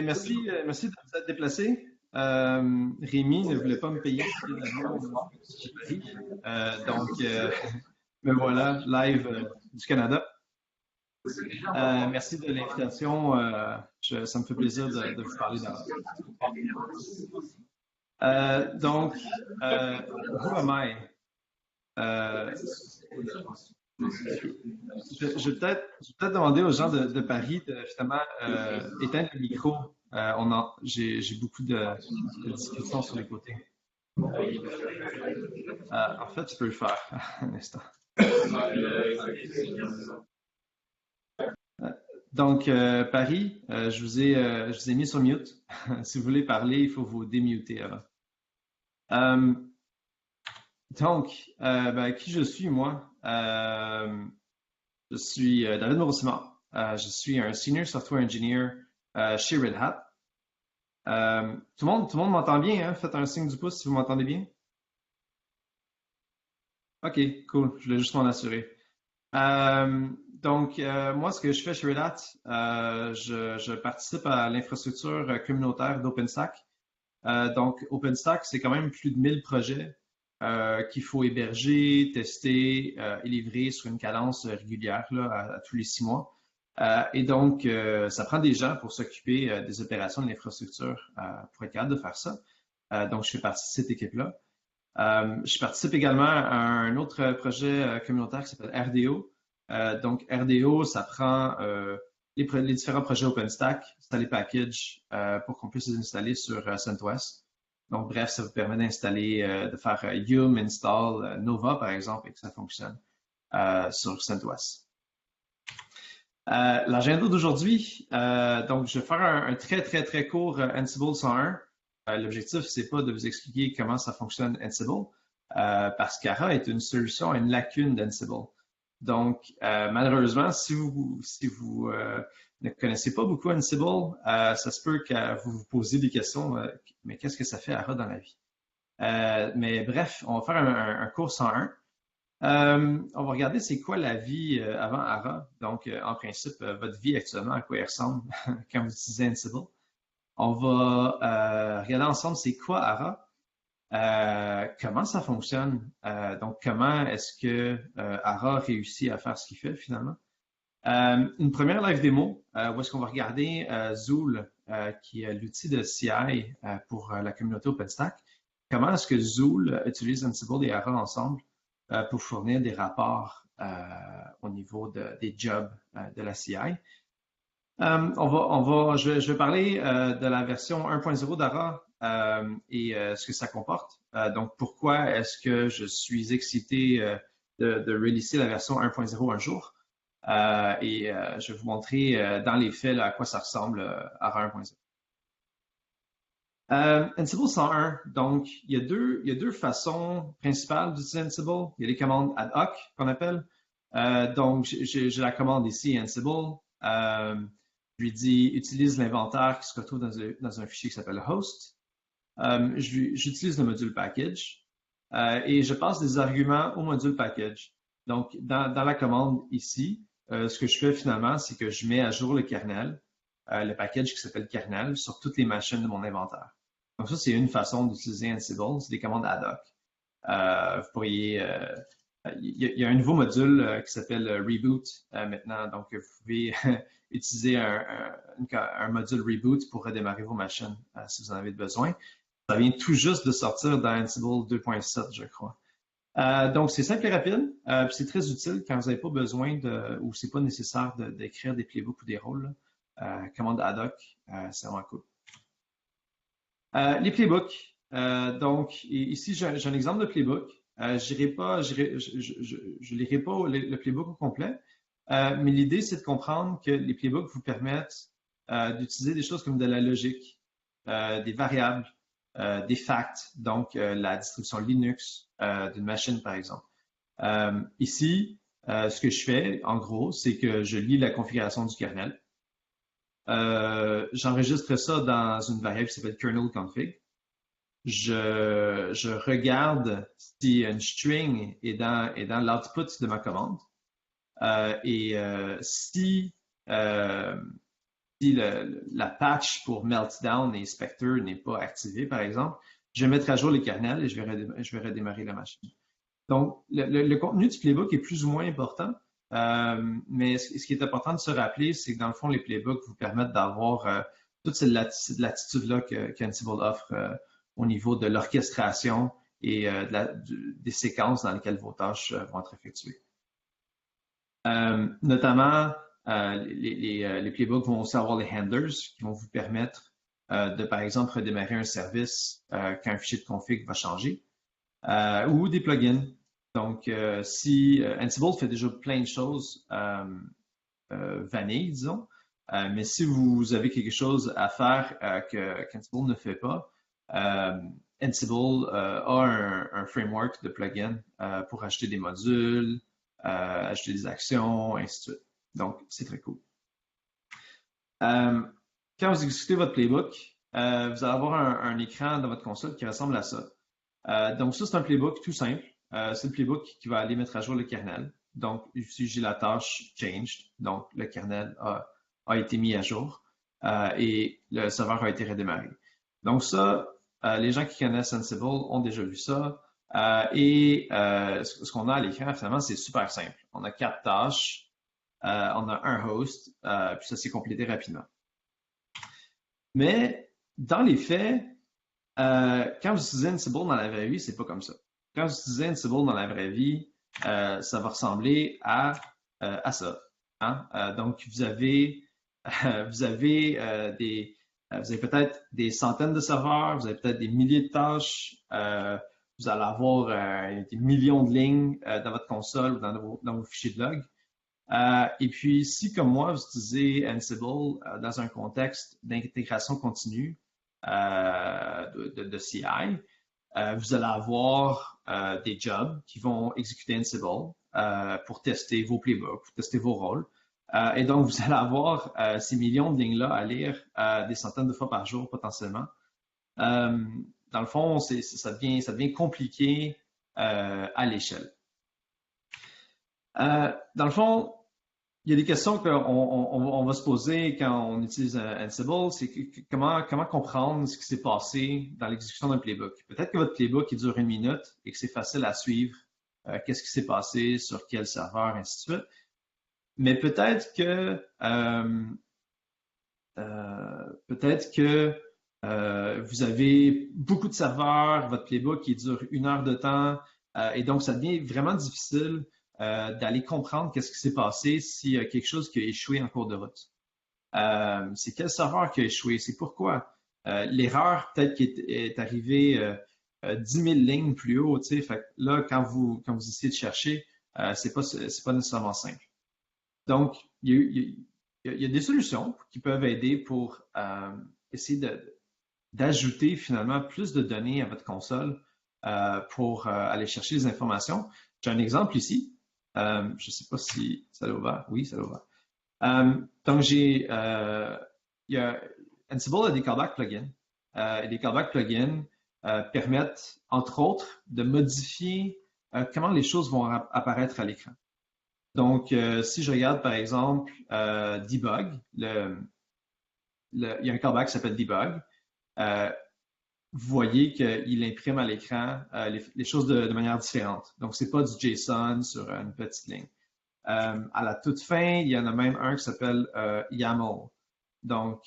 Merci de vous être déplacé. Rémi ne voulait pas me payer le billet d'avion chez Paris. Me voilà, live du Canada. Merci de l'invitation. Ça me fait plaisir de vous parler d'Ara. Donc, who am I? Euh, je vais peut-être demander aux gens de Paris de finalement éteindre le micro. J'ai beaucoup de discussions sur les côtés. En fait, tu peux le faire un instant. Donc, Paris, je vous ai mis sur mute. Si vous voulez parler, il faut vous démuter avant. Euh, qui je suis, moi? Je suis David Moreau-Simard. Je suis un Senior Software Engineer chez Red Hat. Tout le monde m'entend bien, hein? Faites un signe du pouce si vous m'entendez bien. OK, cool. Je voulais juste m'en assurer. Moi, ce que je fais chez Red Hat, je participe à l'infrastructure communautaire d'OpenStack. OpenStack, c'est quand même plus de 1000 projets qu'il faut héberger, tester et livrer sur une cadence régulière là, à tous les 6 mois. Ça prend des gens pour s'occuper des opérations de l'infrastructure pour être capable de faire ça. Je fais partie de cette équipe-là. Je participe également à un autre projet communautaire qui s'appelle RDO. RDO, ça prend les différents projets OpenStack, ça les package pour qu'on puisse les installer sur CentOS. Donc, bref, ça vous permet d'installer, de faire yum install Nova, par exemple, et que ça fonctionne sur CentOS. L'agenda d'aujourd'hui, je vais faire un très, très, très court Ansible 101. L'objectif, c'est pas de vous expliquer comment ça fonctionne Ansible, parce qu'Ara est une solution à une lacune d'Ansible. Malheureusement, si vous ne connaissez pas beaucoup Ansible, ça se peut que vous vous posiez des questions, mais qu'est-ce que ça fait Ara dans la vie? Mais bref, on va faire un cours 101. On va regarder c'est quoi la vie avant Ara. En principe, votre vie actuellement, à quoi elle ressemble quand vous utilisez Ansible. On va regarder ensemble c'est quoi Ara, comment ça fonctionne, comment est-ce que Ara réussit à faire ce qu'il fait finalement. Une première live démo où est-ce qu'on va regarder Zool, qui est l'outil de CI pour la communauté OpenStack. Comment est-ce que Zool utilise Ansible et Ara ensemble pour fournir des rapports au niveau des jobs de la CI. Je vais parler de la version 1.0 d'Ara et ce que ça comporte. Pourquoi est-ce que je suis excité de releaser la version 1.0 un jour? Je vais vous montrer dans les faits là, à quoi ça ressemble Ara 1.0. Ansible 101, il y a deux façons principales d'utiliser Ansible. Il y a les commandes ad hoc qu'on appelle. J'ai la commande ici, Ansible. Je lui dis utilise l'inventaire qui se retrouve dans un fichier qui s'appelle host. J'utilise le module package et je passe des arguments au module package. Donc, dans la commande ici, ce que je fais finalement, c'est que je mets à jour le kernel, le package qui s'appelle kernel, sur toutes les machines de mon inventaire. Donc ça, c'est une façon d'utiliser Ansible, c'est des commandes ad hoc. Vous pourriez... il y a un nouveau module qui s'appelle Reboot maintenant, donc vous pouvez utiliser un module Reboot pour redémarrer vos machines si vous en avez besoin. Ça vient tout juste de sortir dans Ansible 2.7, je crois. C'est simple et rapide, puis c'est très utile quand vous n'avez pas besoin ou c'est pas nécessaire d'écrire des playbooks ou des rôles. Commande ad hoc, c'est vraiment cool. Les playbooks. Ici, j'ai un exemple de playbook. Je lirai pas le playbook au complet, mais l'idée, c'est de comprendre que les playbooks vous permettent d'utiliser des choses comme de la logique, des variables, des facts, la distribution Linux d'une machine, par exemple. Ici, ce que je fais, en gros, c'est que je lis la configuration du kernel. J'enregistre ça dans une variable qui s'appelle kernel config. Je regarde si une string est dans l'output de ma commande. Si si la patch pour Meltdown et Spectre n'est pas activée, par exemple, je vais mettre à jour les kernels et je vais redémarrer la machine. Donc, le contenu du playbook est plus ou moins important, mais ce qui est important de se rappeler, c'est que dans le fond, les playbooks vous permettent d'avoir toute cette latitude-là qu'Ansible offre au niveau de l'orchestration et des séquences dans lesquelles vos tâches vont être effectuées. Notamment, les playbooks vont aussi avoir les handlers qui vont vous permettre de, par exemple, redémarrer un service quand un fichier de config va changer, ou des plugins. Donc, si Ansible fait déjà plein de choses vanille, disons, mais si vous avez quelque chose à faire qu'Ansible ne fait pas, Ansible a un framework de plugins pour ajouter des modules, ajouter des actions, ainsi de suite. Donc, c'est très cool. Quand vous exécutez votre playbook, vous allez avoir un écran dans votre console qui ressemble à ça. Donc, ça, c'est un playbook tout simple. C'est le playbook qui va aller mettre à jour le kernel. Donc, ici, j'ai la tâche changed. Donc, le kernel a été mis à jour et le serveur a été redémarré. Donc, ça, les gens qui connaissent Ansible ont déjà vu ça. Ce qu'on a à l'écran, finalement, c'est super simple. On a 4 tâches, on a un host, puis ça s'est complété rapidement. Mais dans les faits, quand vous utilisez Ansible dans la vraie vie, c'est pas comme ça. Quand vous utilisez Ansible dans la vraie vie, ça va ressembler à ça. Hein? Donc, vous avez peut-être des centaines de serveurs, vous avez peut-être des milliers de tâches, vous allez avoir des millions de lignes dans votre console ou dans vos fichiers de log. Et puis, si, comme moi, vous utilisez Ansible dans un contexte d'intégration continue de CI, vous allez avoir des jobs qui vont exécuter Ansible pour tester vos playbooks, pour tester vos rôles. Et donc, vous allez avoir ces millions de lignes-là à lire des centaines de fois par jour potentiellement. Dans le fond, ça devient compliqué à l'échelle. Dans le fond, il y a des questions qu'on va se poser quand on utilise Ansible, c'est comment comprendre ce qui s'est passé dans l'exécution d'un playbook. Peut-être que votre playbook il dure 1 minute et que c'est facile à suivre qu'est-ce qui s'est passé, sur quel serveur, ainsi de suite. Mais peut-être que vous avez beaucoup de serveurs, votre playbook il dure 1 heure de temps, et donc ça devient vraiment difficile d'aller comprendre qu'est-ce qui s'est passé s'il y a quelque chose qui a échoué en cours de route. C'est quel serveur qui a échoué? C'est pourquoi? L'erreur peut-être qui est arrivée 10 000 lignes plus haut. Fait que là, quand vous essayez de chercher, c'est pas nécessairement simple. Donc, il y a des solutions qui peuvent aider pour essayer d'ajouter finalement plus de données à votre console pour aller chercher les informations. J'ai un exemple ici. Je ne sais pas si ça l'a ouvert. Oui, ça l'a ouvert. Donc, Ansible a des callback plugins. Et les callback plugins permettent, entre autres, de modifier comment les choses vont apparaître à l'écran. Donc, si je regarde, par exemple, debug, il y a un callback qui s'appelle debug. Vous voyez qu'il imprime à l'écran les choses de manière différente. Donc, ce n'est pas du JSON sur une petite ligne. À la toute fin, il y en a même un qui s'appelle YAML. Donc,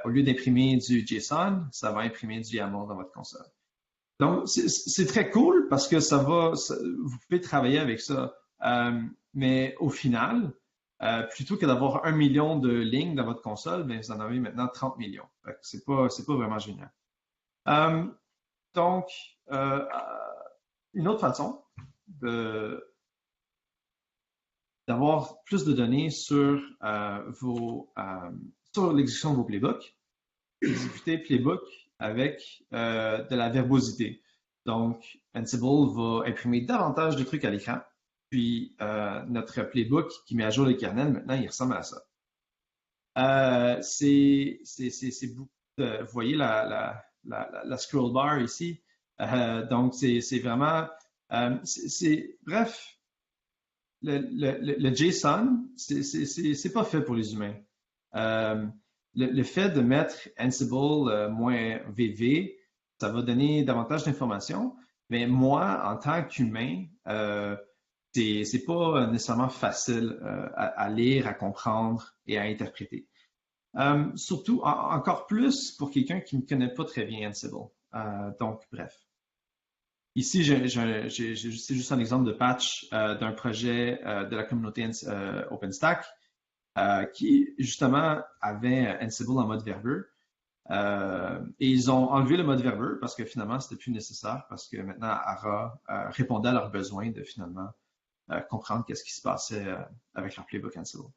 au lieu d'imprimer du JSON, ça va imprimer du YAML dans votre console. Donc, c'est très cool parce que vous pouvez travailler avec ça. Mais au final, plutôt que d'avoir 1 million de lignes dans votre console, bien, vous en avez maintenant 30 millions. C'est pas vraiment génial. Donc, une autre façon d'avoir plus de données sur l'exécution de vos playbooks, exécuter playbook avec de la verbosité. Donc, Ansible va imprimer davantage de trucs à l'écran. Puis, notre playbook qui met à jour les kernels, maintenant, il ressemble à ça. C'est beaucoup vous voyez la scroll bar ici. Donc, c'est vraiment... bref, le JSON, c'est pas fait pour les humains. Le fait de mettre Ansible -VV, ça va donner davantage d'informations, mais moi, en tant qu'humain, c'est pas nécessairement facile à lire, à comprendre et à interpréter. Surtout, encore plus pour quelqu'un qui ne connaît pas très bien Ansible. Donc, bref. Ici, c'est juste un exemple de patch d'un projet de la communauté OpenStack qui, justement, avait Ansible en mode verbeux. Et ils ont enlevé le mode verbeux parce que finalement, c'était plus nécessaire parce que maintenant, Ara répondait à leurs besoins de finalement comprendre qu'est-ce qui se passait avec leur playbook Ansible.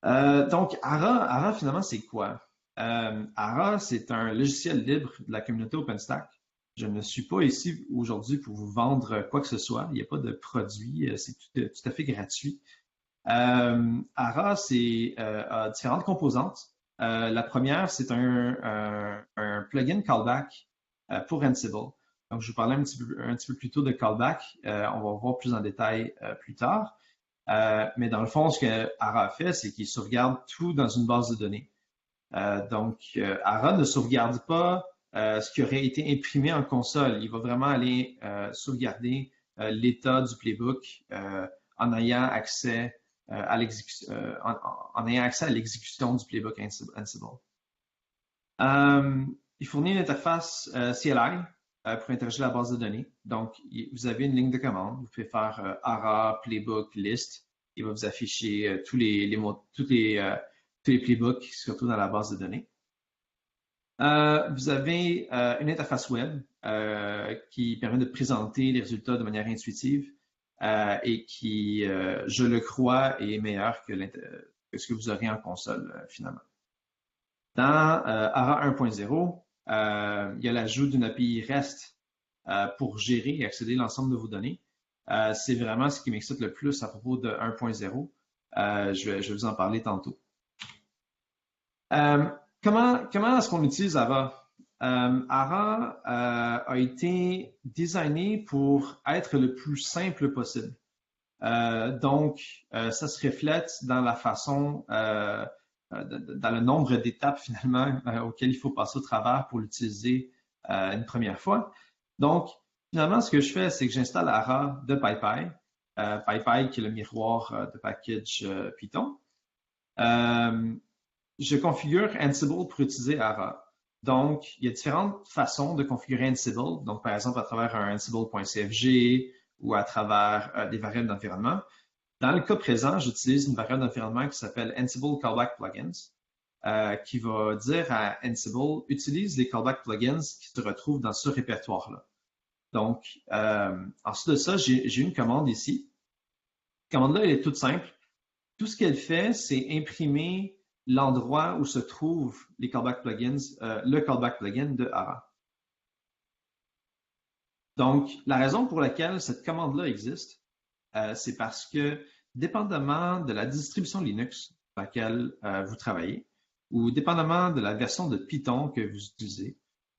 Donc, Ara, finalement, c'est quoi? Ara, c'est un logiciel libre de la communauté OpenStack. Je ne suis pas ici aujourd'hui pour vous vendre quoi que ce soit. Il n'y a pas de produit. C'est tout à fait gratuit. Ara, a différentes composantes. La première, c'est un plugin callback pour Ansible. Donc, je vous parlais un petit peu plus tôt de callback. On va voir plus en détail plus tard. Mais dans le fond, ce que Ara fait, c'est qu'il sauvegarde tout dans une base de données. Donc, Ara ne sauvegarde pas ce qui aurait été imprimé en console. Il va vraiment aller sauvegarder l'état du playbook en ayant accès à l'exécution du playbook Ansible. Il fournit une interface CLI pour interagir la base de données. Donc, vous avez une ligne de commande. Vous pouvez faire Ara, playbook, list. Il va vous afficher tous les playbooks qui se retrouvent dans la base de données. Vous avez une interface web qui permet de présenter les résultats de manière intuitive et qui, je le crois, est meilleure que ce que vous aurez en console finalement. Dans Ara 1.0, il y a l'ajout d'une API REST pour gérer et accéder à l'ensemble de vos données. C'est vraiment ce qui m'excite le plus à propos de 1.0. Je vais vous en parler tantôt. Comment est-ce qu'on utilise Ara? Ara a été designé pour être le plus simple possible. Donc, ça se reflète dans la façon, dans le nombre d'étapes finalement auxquelles il faut passer au travers pour l'utiliser une première fois. Donc, finalement, ce que je fais, c'est que j'installe Ara de PyPy. PyPy qui est le miroir de package Python. Je configure Ansible pour utiliser Ara. Donc, il y a différentes façons de configurer Ansible. Donc, par exemple, à travers un Ansible.cfg ou à travers des variables d'environnement. Dans le cas présent, j'utilise une variable d'environnement qui s'appelle Ansible Callback Plugins, qui va dire à Ansible, utilise les callback plugins qui se retrouvent dans ce répertoire-là. Donc, ensuite de ça, j'ai une commande ici. Cette commande-là, elle est toute simple. Tout ce qu'elle fait, c'est imprimer l'endroit où se trouvent les callback plugins, le callback plugin de Ara. Donc, la raison pour laquelle cette commande-là existe, c'est parce que, dépendamment de la distribution Linux dans laquelle vous travaillez, ou dépendamment de la version de Python que vous utilisez,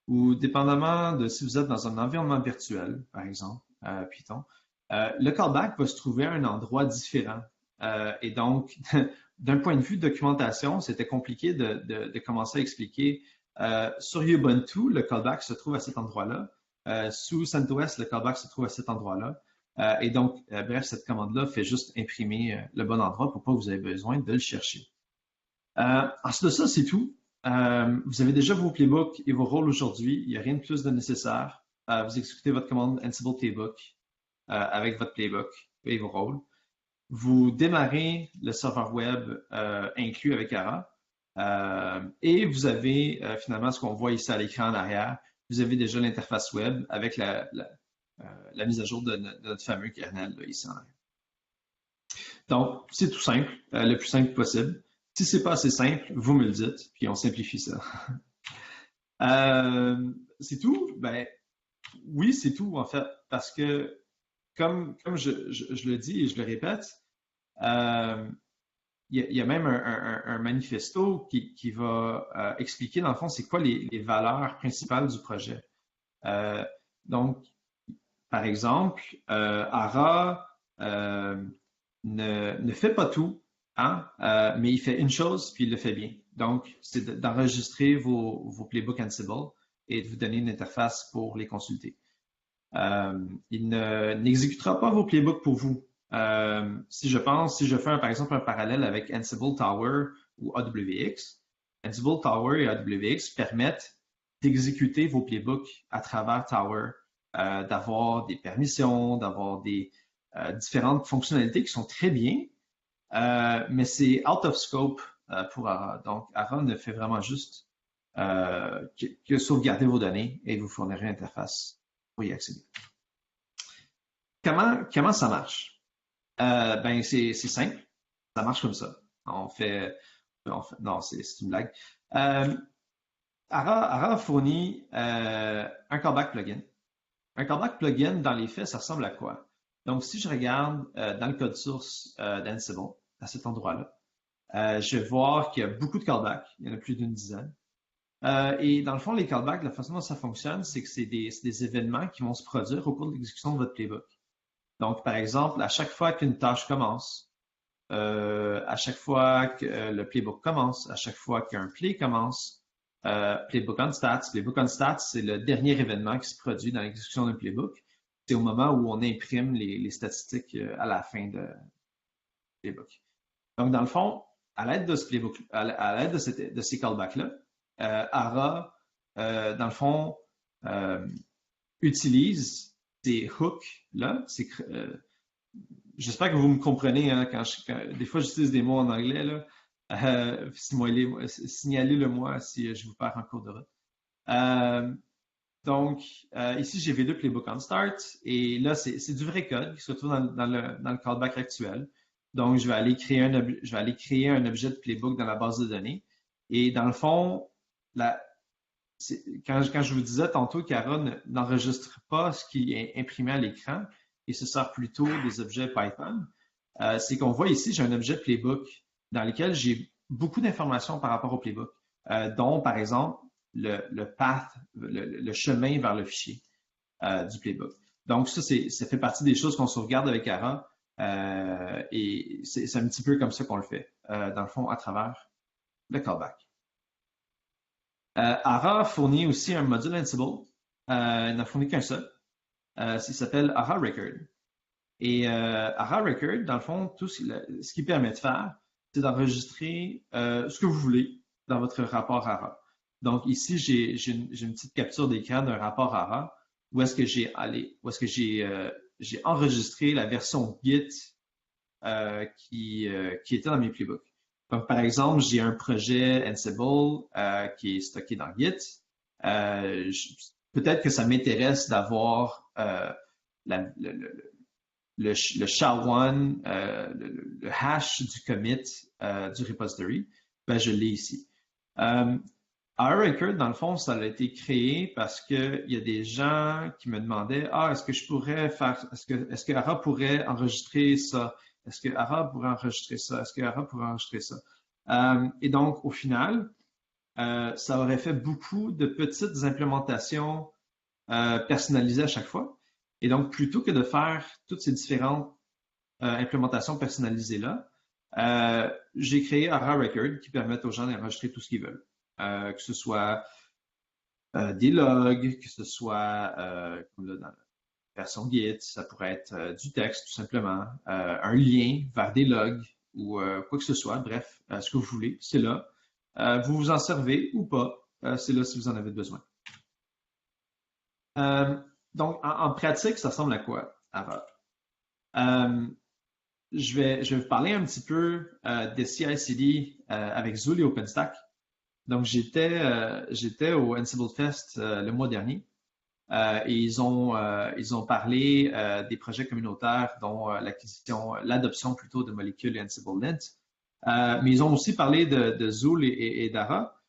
ou dépendamment de si vous êtes dans un environnement virtuel, par exemple, Python, le callback va se trouver à un endroit différent. Et donc, d'un point de vue de documentation, c'était compliqué de commencer à expliquer sur Ubuntu, le callback se trouve à cet endroit-là. Sous CentOS, le callback se trouve à cet endroit-là. Et donc, bref, cette commande-là fait juste imprimer le bon endroit pour pas que vous ayez besoin de le chercher. Ensuite de ça, c'est tout. Vous avez déjà vos playbooks et vos rôles aujourd'hui. Il n'y a rien de plus de nécessaire. Vous exécutez votre commande Ansible Playbook avec votre playbook et vos rôles. Vous démarrez le serveur web inclus avec Ara et vous avez finalement ce qu'on voit ici à l'écran en arrière. Vous avez déjà l'interface web avec la mise à jour de notre fameux kernel là, ici en arrière. Donc, c'est tout simple, le plus simple possible. Si c'est pas assez simple, vous me le dites, puis on simplifie ça. C'est tout? Ben, oui, c'est tout en fait, parce que comme je le dis et je le répète, il y a même un manifesto qui va expliquer, dans le fond, c'est quoi les valeurs principales du projet. Donc, par exemple, Ara ne fait pas tout, hein, mais il fait une chose puis il le fait bien. Donc, c'est d'enregistrer vos playbooks Ansible et de vous donner une interface pour les consulter. Il n'exécutera pas vos playbooks pour vous. Si je fais par exemple un parallèle avec Ansible Tower ou AWX, Ansible Tower et AWX permettent d'exécuter vos playbooks à travers Tower, d'avoir des permissions, d'avoir des différentes fonctionnalités qui sont très bien, mais c'est out of scope pour ARA. Donc, ARA ne fait vraiment juste que sauvegarder vos données et vous fournir une interface pour y accéder. Comment ça marche? Ben, c'est simple. Ça marche comme ça. Non, c'est une blague. ARA fournit un callback plugin. Un callback plugin, dans les faits, ça ressemble à quoi? Donc, si je regarde dans le code source d'Ansible, à cet endroit-là, je vais voir qu'il y a beaucoup de callbacks. Il y en a plus d'une dizaine. Et dans le fond, les callbacks, la façon dont ça fonctionne, c'est que c'est des événements qui vont se produire au cours de l'exécution de votre playbook. Donc, par exemple, à chaque fois qu'une tâche commence, à chaque fois que le playbook commence, à chaque fois qu'un play commence, playbook on stats. Playbook on stats, c'est le dernier événement qui se produit dans l'exécution d'un playbook. C'est au moment où on imprime les statistiques à la fin de playbook. Donc, dans le fond, à l'aide de ce playbook, à l'aide de ces callbacks-là, ARA, dans le fond, utilise ces hooks-là. J'espère que vous me comprenez hein, des fois j'utilise des mots en anglais. Là, signalez-le-moi si je vous perds en cours de route. Donc, ici, j'ai V2 Playbook on Start et là, c'est du vrai code qui se retrouve dans le callback actuel. Donc, je vais aller créer un objet de Playbook dans la base de données. Et dans le fond, quand je vous disais tantôt qu'ARA n'enregistre pas ce qui est imprimé à l'écran et se sert plutôt des objets Python, c'est qu'on voit ici, j'ai un objet Playbook dans lequel j'ai beaucoup d'informations par rapport au Playbook, dont, par exemple, le path, le chemin vers le fichier du Playbook. Donc, ça fait partie des choses qu'on sauvegarde avec ARA et c'est un petit peu comme ça qu'on le fait, dans le fond, à travers le callback. ARA fournit aussi un module Ansible. Il n'en fournit qu'un seul. Il s'appelle ARA Record. Et ARA Record, dans le fond, tout ce qu'il permet de faire, c'est d'enregistrer ce que vous voulez dans votre rapport ARA. Donc ici, j'ai une petite capture d'écran d'un rapport ARA où est-ce que j'ai enregistré la version Git qui était dans mes playbooks. Donc, par exemple, j'ai un projet Ansible qui est stocké dans Git. Peut-être que ça m'intéresse d'avoir le SHA-1, le hash du commit du repository. Ben, je l'ai ici. ARA Record, dans le fond, ça a été créé parce qu'il y a des gens qui me demandaient est-ce que je pourrais faire, est-ce que ARA pourrait enregistrer ça? Est-ce que ARA pourrait enregistrer ça? Est-ce que ARA pourrait enregistrer ça? Et donc, au final, ça aurait fait beaucoup de petites implémentations personnalisées à chaque fois. Et donc, plutôt que de faire toutes ces différentes implémentations personnalisées-là, j'ai créé ARA Record qui permettent aux gens d'enregistrer tout ce qu'ils veulent. Que ce soit des logs, que ce soit comme là, dans la version Git, ça pourrait être du texte tout simplement, un lien vers des logs ou quoi que ce soit, bref, ce que vous voulez, c'est là. Vous vous en servez ou pas, c'est là si vous en avez besoin. Donc, en pratique, ça ressemble à quoi, ARA? Je vais vous parler un petit peu des CI/CD avec Zuul et OpenStack. Donc, j'étais au Ansible Fest le mois dernier et ils ont parlé des projets communautaires, dont l'adoption plutôt de molécules Ansible Lint. Mais ils ont aussi parlé de Zuul et d'ARA.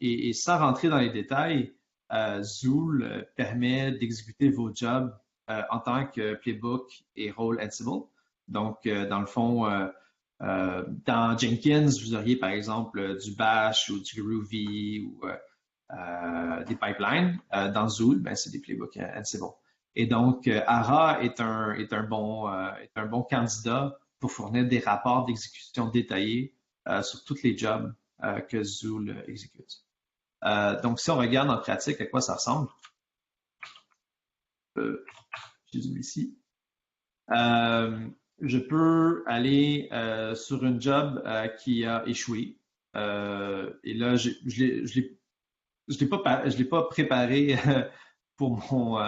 Et sans rentrer dans les détails, Zuul permet d'exécuter vos jobs en tant que playbook et rôle Ansible. Donc, dans le fond, dans Jenkins, vous auriez par exemple du Bash ou du Groovy ou des pipelines. Dans Zuul, ben, c'est des playbooks Ansible. Et donc, ARA est un bon candidat pour fournir des rapports d'exécution détaillés sur tous les jobs que Zool exécute. Donc, si on regarde en pratique à quoi ça ressemble, j'ai Zool ici. Je peux aller sur une job qui a échoué. Et là, je l'ai pas préparé pour mon.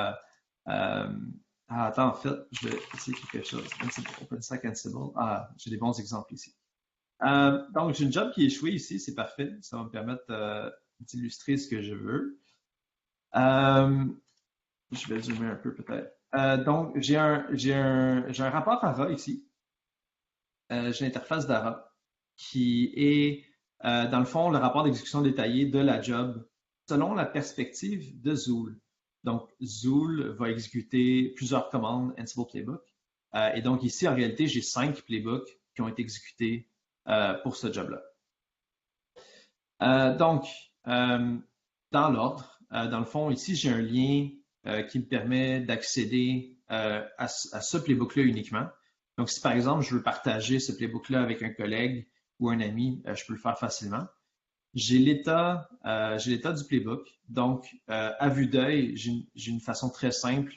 Attends, en fait, je vais essayer quelque chose. OpenStack Ansible. Ah, j'ai des bons exemples ici. Donc, j'ai une job qui a échoué ici, c'est parfait. Ça va me permettre d'illustrer ce que je veux. Je vais zoomer un peu peut-être. Donc, j'ai un rapport ARA ici. J'ai l'interface d'ARA qui est, dans le fond, le rapport d'exécution détaillé de la job selon la perspective de Zool. Donc, Zool va exécuter plusieurs commandes Ansible Playbook. Et donc, ici, en réalité, j'ai 5 playbooks qui ont été exécutés pour ce job-là. Donc, dans l'ordre, dans le fond, ici, j'ai un lien qui me permet d'accéder à ce playbook-là uniquement. Donc, si par exemple, je veux partager ce playbook-là avec un collègue ou un ami, je peux le faire facilement. J'ai l'état du playbook. Donc, à vue d'œil, j'ai une façon très simple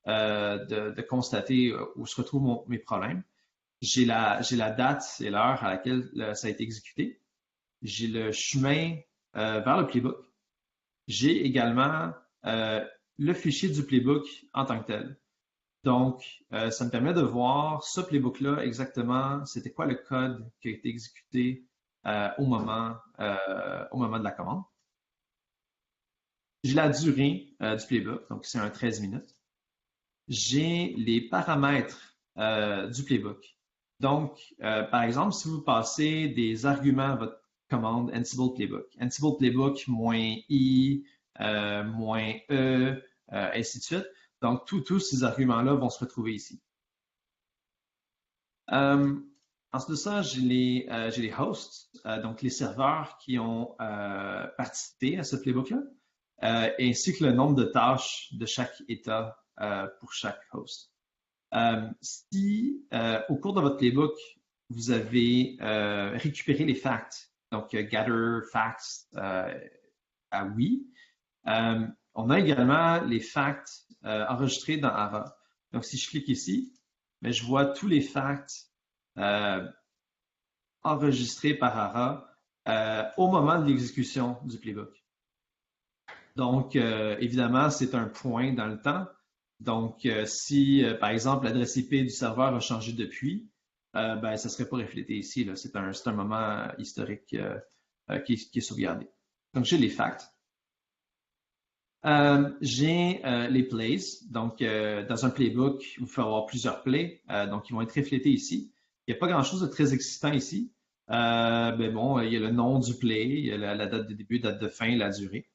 de constater où se retrouvent mes problèmes. J'ai la date et l'heure à laquelle ça a été exécuté. J'ai le chemin vers le playbook. J'ai également le fichier du playbook en tant que tel. Donc, ça me permet de voir ce playbook-là exactement, c'était quoi le code qui a été exécuté au moment de la commande. J'ai la durée du playbook, donc c'est un 13 minutes. J'ai les paramètres du playbook. Donc, par exemple, si vous passez des arguments à votre commande Ansible Playbook, Ansible Playbook -i, -e, ainsi de suite. Donc, tous ces arguments-là vont se retrouver ici. Ensuite de ça, j'ai les hosts, donc les serveurs qui ont participé à ce playbook-là, ainsi que le nombre de tâches de chaque état pour chaque host. Si au cours de votre playbook, vous avez récupéré les facts, donc gather facts à oui, on a également les facts enregistrés dans ARA. Donc, si je clique ici, mais je vois tous les facts enregistrés par ARA au moment de l'exécution du playbook. Donc, évidemment, c'est un point dans le temps. Donc, si, par exemple, l'adresse IP du serveur a changé depuis, ben, ça ne serait pas reflété ici. C'est un moment historique qui est sauvegardé. Donc, j'ai les facts. J'ai les plays. Donc, dans un playbook, il faut avoir plusieurs plays. Donc, ils vont être reflétés ici. Il n'y a pas grand-chose de très excitant ici. Ben bon, il y a le nom du play, il y a la date de début, date de fin, la durée.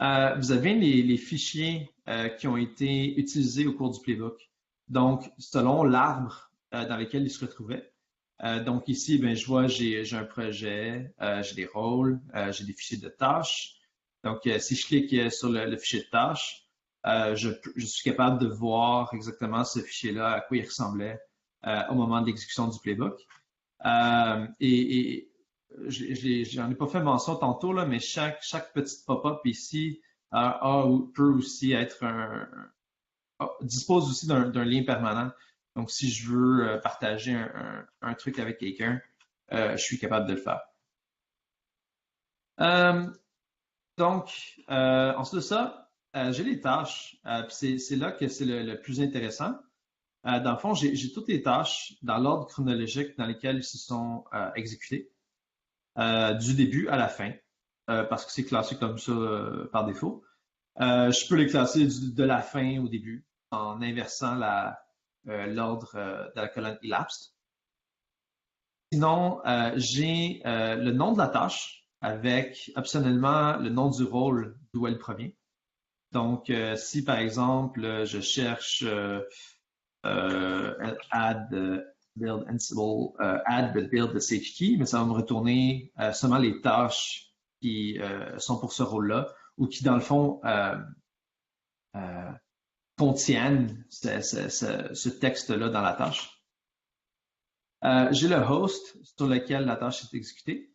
Vous avez les fichiers qui ont été utilisés au cours du playbook. Donc, selon l'arbre dans lequel ils se retrouvaient. Donc ici, ben, je vois j'ai un projet, j'ai des rôles, j'ai des fichiers de tâches. Donc, si je clique sur le fichier de tâches, je suis capable de voir exactement ce fichier-là, à quoi il ressemblait au moment de l'exécution du playbook. J'en ai pas fait mention tantôt, là, mais chaque petite pop-up ici peut aussi être dispose aussi d'un lien permanent. Donc, si je veux partager un truc avec quelqu'un, je suis capable de le faire. Donc, ensuite de ça, j'ai les tâches. C'est là que c'est le plus intéressant. Dans le fond, j'ai toutes les tâches dans l'ordre chronologique dans lesquelles ils se sont exécutées, du début à la fin, parce que c'est classé comme ça par défaut. Je peux les classer de la fin au début en inversant l'ordre de la colonne elapsed. Sinon, j'ai le nom de la tâche avec optionnellement le nom du rôle d'où elle provient. Donc, si par exemple, je cherche add build Ansible, add build the safety key, mais ça va me retourner seulement les tâches qui sont pour ce rôle-là ou qui, dans le fond, contiennent ce texte-là dans la tâche. J'ai le host sur lequel la tâche est exécutée.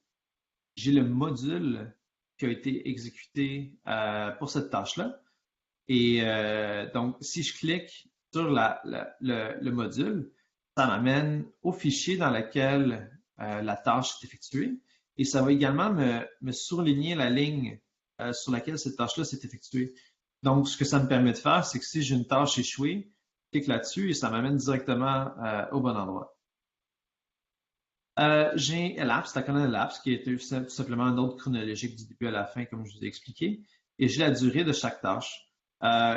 J'ai le module qui a été exécuté pour cette tâche-là. Et donc, si je clique sur le module, ça m'amène au fichier dans lequel la tâche est effectuée. Et ça va également me surligner la ligne sur laquelle cette tâche-là s'est effectuée. Donc, ce que ça me permet de faire, c'est que si j'ai une tâche échouée, je clique là-dessus et ça m'amène directement au bon endroit. J'ai Elapsed, la colonne Elapsed, qui est tout simplement un ordre chronologique du début à la fin, comme je vous ai expliqué. Et j'ai la durée de chaque tâche.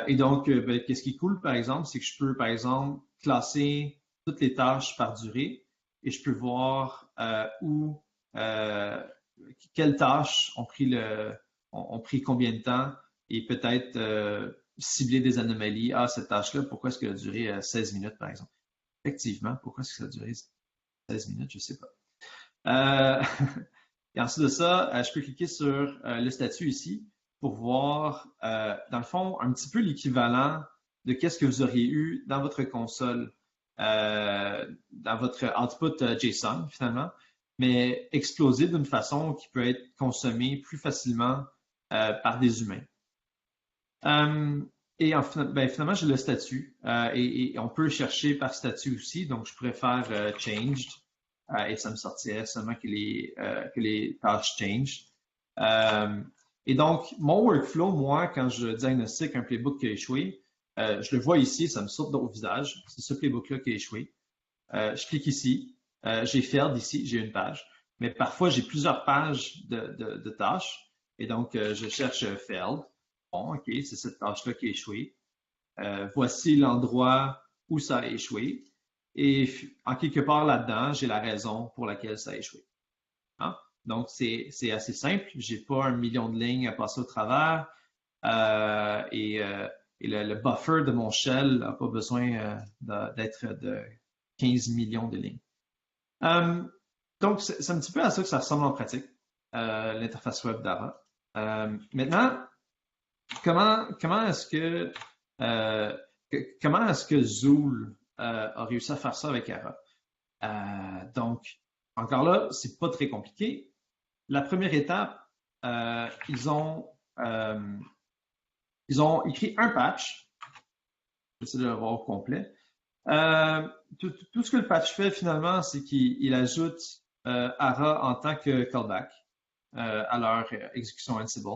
Et donc, qu'est-ce qui est cool, par exemple, c'est que je peux, par exemple, classer toutes les tâches par durée et je peux voir quelles tâches ont pris combien de temps et peut-être cibler des anomalies. Ah, cette tâche-là, pourquoi est-ce qu'elle a duré 16 minutes, par exemple? Effectivement, pourquoi est-ce que ça a duré 16 minutes? Je ne sais pas. Et ensuite de ça, je peux cliquer sur le statut ici pour voir, dans le fond, un petit peu l'équivalent de qu'est-ce que vous auriez eu dans votre console, dans votre output JSON, finalement, mais explosé d'une façon qui peut être consommée plus facilement par des humains. Et finalement, j'ai le statut et on peut chercher par statut aussi. Donc, je pourrais faire changed et ça me sortirait seulement que les tâches changed. Et donc, mon workflow, moi, quand je diagnostique un playbook qui a échoué, je le vois ici, ça me saute au visage. C'est ce playbook-là qui a échoué. Je clique ici, j'ai failed ici, j'ai une page. Mais parfois, j'ai plusieurs pages de tâches. Et donc, je cherche failed. Bon, OK, c'est cette tâche-là qui a échoué. Voici l'endroit où ça a échoué. Et en quelque part là-dedans, j'ai la raison pour laquelle ça a échoué. Hein? Donc, c'est assez simple. J'ai pas 1 million de lignes à passer au travers. Et le buffer de mon shell n'a pas besoin d'être de 15 millions de lignes. Donc, c'est un petit peu à ça que ça ressemble en pratique, l'interface web d'Ara. Maintenant, comment est-ce que Zool a réussi à faire ça avec Ara? Donc, encore là, c'est pas très compliqué. La première étape, ils ont écrit un patch. J'essaie de le voir au complet. Tout ce que le patch fait finalement, c'est qu'il ajoute Ara en tant que callback à leur exécution Ansible.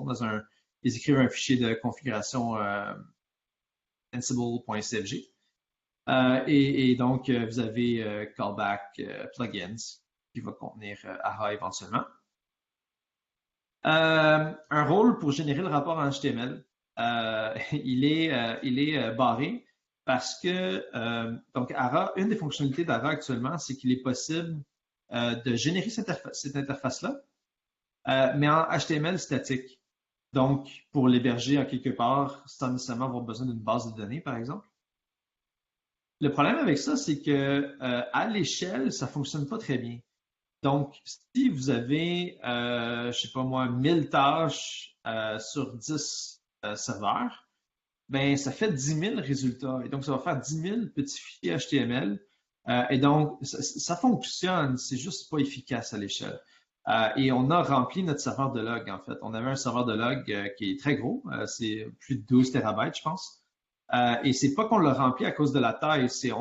Ils écrivent un fichier de configuration ansible.cfg. Et donc, vous avez callback plugins qui va contenir Ara éventuellement. Un rôle pour générer le rapport en HTML. Il est barré parce que donc Ara, une des fonctionnalités d'Ara actuellement, c'est qu'il est possible de générer cette interface-là, mais en HTML statique. Donc, pour l'héberger en quelque part, sans nécessairement avoir besoin d'une base de données, par exemple. Le problème avec ça, c'est que à l'échelle, ça fonctionne pas très bien. Donc, si vous avez, je sais pas moi, 1000 tâches sur 10 serveurs, ben ça fait 10 000 résultats. Et donc, ça va faire 10 000 petits fichiers HTML. Et donc, ça fonctionne, c'est juste pas efficace à l'échelle. Et on a rempli notre serveur de log, en fait. On avait un serveur de log qui est très gros, c'est plus de 12 terabytes, je pense. Et c'est pas qu'on l'a rempli à cause de la taille, c'est je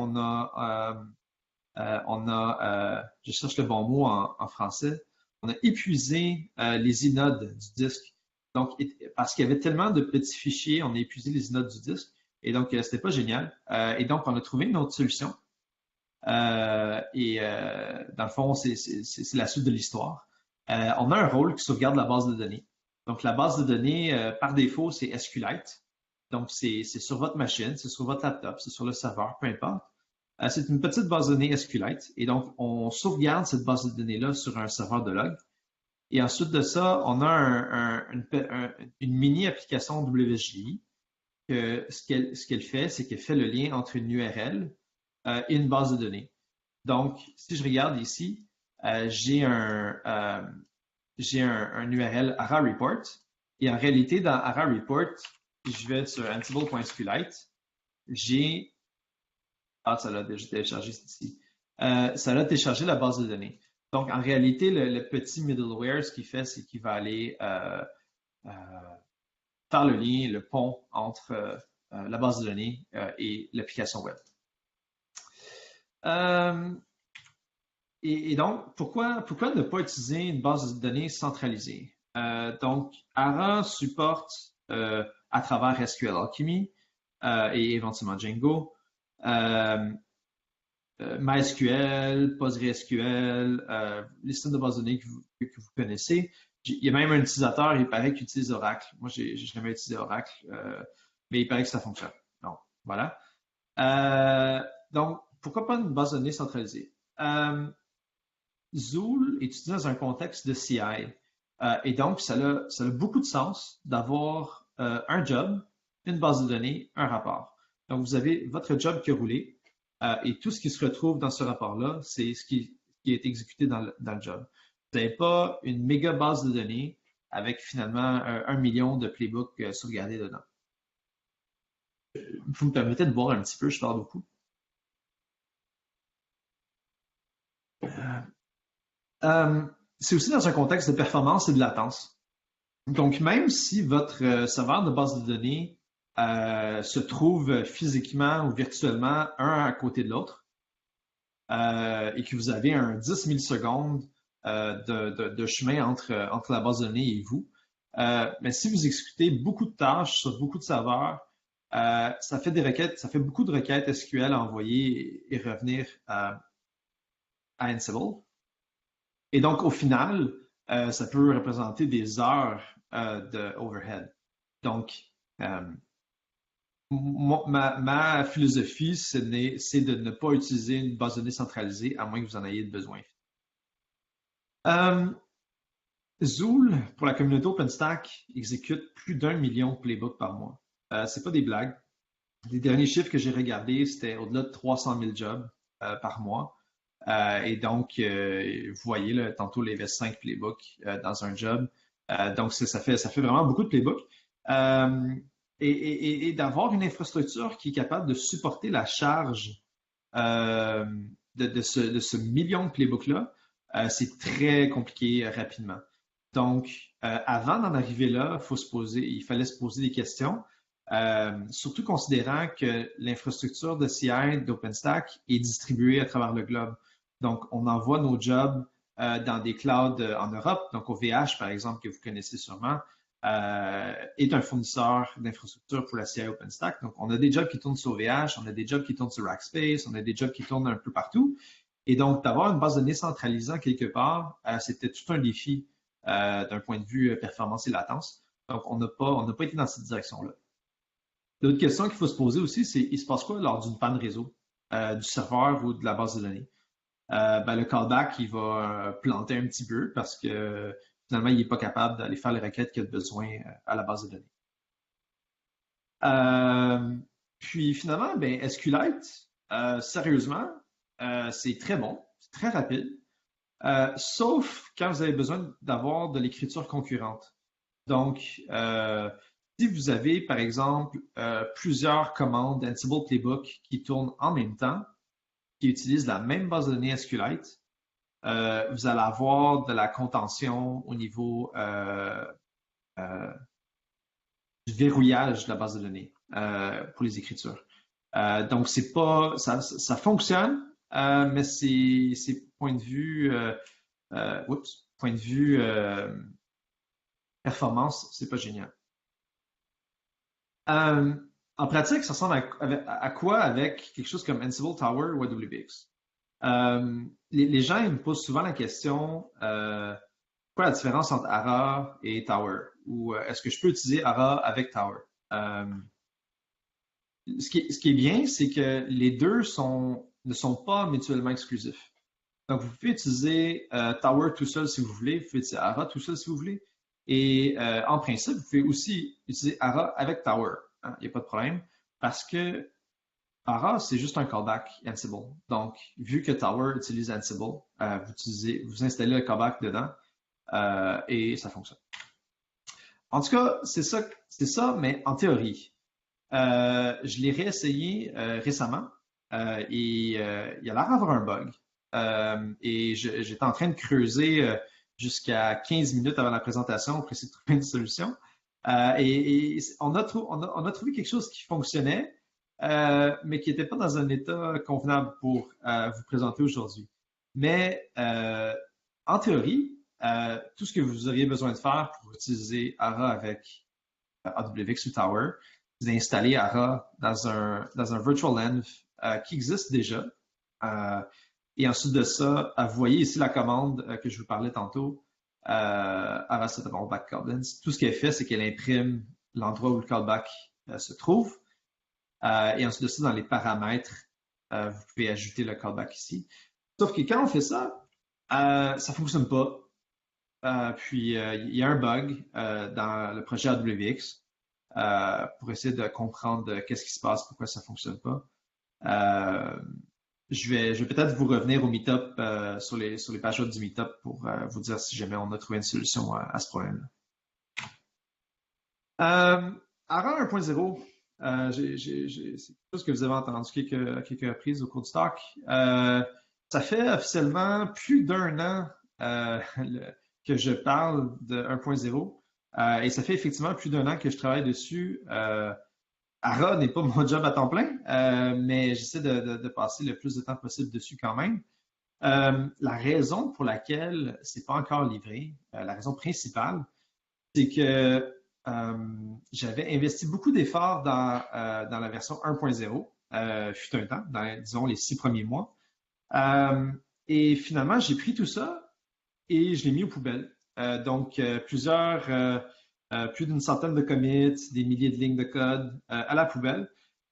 cherche le bon mot en français, on a épuisé les inodes du disque. Donc, parce qu'il y avait tellement de petits fichiers, on a épuisé les inodes du disque. Et donc, c'était pas génial. Et donc, on a trouvé une autre solution. Dans le fond, c'est la suite de l'histoire. On a un rôle qui sauvegarde la base de données. Donc, la base de données, par défaut, c'est SQLite. Donc, c'est sur votre machine, c'est sur votre laptop, c'est sur le serveur, peu importe. C'est une petite base de données SQLite. Et donc, on sauvegarde cette base de données-là sur un serveur de log. Et ensuite de ça, on a une mini-application WSGI que ce qu'elle fait, c'est qu'elle fait le lien entre une URL et une base de données. Donc, si je regarde ici, j'ai un URL Ara Report. Et en réalité, dans Ara Report, si je vais sur ansible.sqlite, j'ai... Ah, ça l'a déjà téléchargé ici. Ça l'a téléchargé la base de données. Donc, en réalité, le petit middleware, ce qu'il fait, c'est qu'il va aller euh, faire le lien, le pont entre la base de données et l'application web. Et donc, pourquoi ne pas utiliser une base de données centralisée? Donc, ARA supporte à travers SQL Alchemy et éventuellement Django, MySQL, PostgreSQL, les systèmes de base de données que vous connaissez. Il y a même un utilisateur, il paraît qu'il utilise Oracle. Moi, j'ai jamais utilisé Oracle, mais il paraît que ça fonctionne. Donc, voilà. Donc, pourquoi pas une base de données centralisée? Zool est utilisé dans un contexte de CI. Et donc, ça a beaucoup de sens d'avoir un job, une base de données, un rapport. Donc, vous avez votre job qui a roulé et tout ce qui se retrouve dans ce rapport-là, c'est ce qui est exécuté dans le job. Vous n'avez pas une méga base de données avec finalement 1 million de playbooks sauvegardés dedans. Vous me permettez de boire un petit peu, je parle beaucoup. C'est aussi dans un contexte de performance et de latence. Donc, même si votre serveur de base de données se trouve physiquement ou virtuellement un à côté de l'autre et que vous avez un 10 millisecondes de chemin entre la base de données et vous, mais si vous exécutez beaucoup de tâches sur beaucoup de serveurs, ça fait des requêtes, ça fait beaucoup de requêtes SQL à envoyer et revenir à Ansible. Et donc, au final, ça peut représenter des heures de overhead. Donc, ma philosophie, c'est de ne pas utiliser une base de données centralisée à moins que vous en ayez besoin. Zool, pour la communauté OpenStack, exécute plus d'1 million de playbooks par mois. C'est pas des blagues. Les derniers chiffres que j'ai regardés, c'était au-delà de 300 000 jobs par mois. Et donc, vous voyez, là, tantôt, il y avait 5 playbooks dans un job. Donc, ça fait vraiment beaucoup de playbooks. Et d'avoir une infrastructure qui est capable de supporter la charge de ce million de playbooks-là, c'est très compliqué rapidement. Donc, avant d'en arriver là, il fallait se poser des questions. Surtout considérant que l'infrastructure de CI d'OpenStack est distribuée à travers le globe. Donc, on envoie nos jobs dans des clouds en Europe. Donc, OVH, par exemple, que vous connaissez sûrement, est un fournisseur d'infrastructure pour la CI OpenStack. Donc, on a des jobs qui tournent sur OVH, on a des jobs qui tournent sur Rackspace, on a des jobs qui tournent un peu partout. Et donc, d'avoir une base de données centralisée quelque part, c'était tout un défi d'un point de vue performance et latence. Donc, on n'a pas été dans cette direction-là. L'autre question qu'il faut se poser aussi, c'est il se passe quoi lors d'une panne réseau du serveur ou de la base de données? Le callback, il va planter un petit peu parce que finalement, il n'est pas capable d'aller faire les requêtes qu'il a besoin à la base de données. Puis finalement, SQLite, sérieusement, c'est très bon, c'est très rapide, sauf quand vous avez besoin d'avoir de l'écriture concurrente. Donc, si vous avez, par exemple, plusieurs commandes Ansible Playbook qui tournent en même temps, qui utilisent la même base de données SQLite, vous allez avoir de la contention au niveau du verrouillage de la base de données pour les écritures. Donc, c'est pas, ça fonctionne, mais c'est point de vue, performance, c'est pas génial. En pratique, ça ressemble à quoi avec quelque chose comme Ansible Tower ou AWX? Les gens ils me posent souvent la question quoi la différence entre ARA et Tower? Ou est-ce que je peux utiliser ARA avec Tower? Ce qui est bien, c'est que les deux ne sont pas mutuellement exclusifs. Donc, vous pouvez utiliser Tower tout seul si vous voulez, vous pouvez utiliser ARA tout seul si vous voulez. Et en principe, vous pouvez aussi utiliser ARA avec Tower. Il n'y a pas de problème parce que ARA, c'est juste un callback Ansible. Donc, vu que Tower utilise Ansible, vous installez le callback dedans et ça fonctionne. En tout cas, c'est ça, mais en théorie. Je l'ai réessayé récemment il a l'air d'avoir un bug. Et j'étais en train de creuser jusqu'à 15 minutes avant la présentation pour essayer de trouver une solution. Et on a trouvé quelque chose qui fonctionnait, mais qui n'était pas dans un état convenable pour vous présenter aujourd'hui. Mais en théorie, tout ce que vous auriez besoin de faire pour utiliser ARA avec AWX ou Tower, c'est d'installer ARA dans un virtual env qui existe déjà. Et ensuite de ça, vous voyez ici la commande que je vous parlais tantôt, ARA set up callback goblins. Tout ce qu'elle fait, c'est qu'elle imprime l'endroit où le callback se trouve. Et ensuite de ça, dans les paramètres, vous pouvez ajouter le callback ici. Sauf que quand on fait ça, ça ne fonctionne pas. Puis, il y a un bug dans le projet AWX pour essayer de comprendre qu'est-ce qui se passe, pourquoi ça ne fonctionne pas. Je vais peut-être vous revenir au Meetup sur les pages web du Meetup pour vous dire si jamais on a trouvé une solution à ce problème-là. ARA 1.0, c'est quelque chose que vous avez entendu quelques reprises au cours du talk. Ça fait officiellement plus d'un an que je parle de 1.0 et ça fait effectivement plus d'un an que je travaille dessus. ARA n'est pas mon job à temps plein, mais j'essaie de passer le plus de temps possible dessus quand même. La raison pour laquelle c'est pas encore livré, la raison principale, c'est que j'avais investi beaucoup d'efforts dans la version 1.0, fut un temps, dans, disons, les 6 premiers mois. Et finalement, j'ai pris tout ça et je l'ai mis aux poubelles. Donc, plus d'une centaine de commits, des milliers de lignes de code à la poubelle,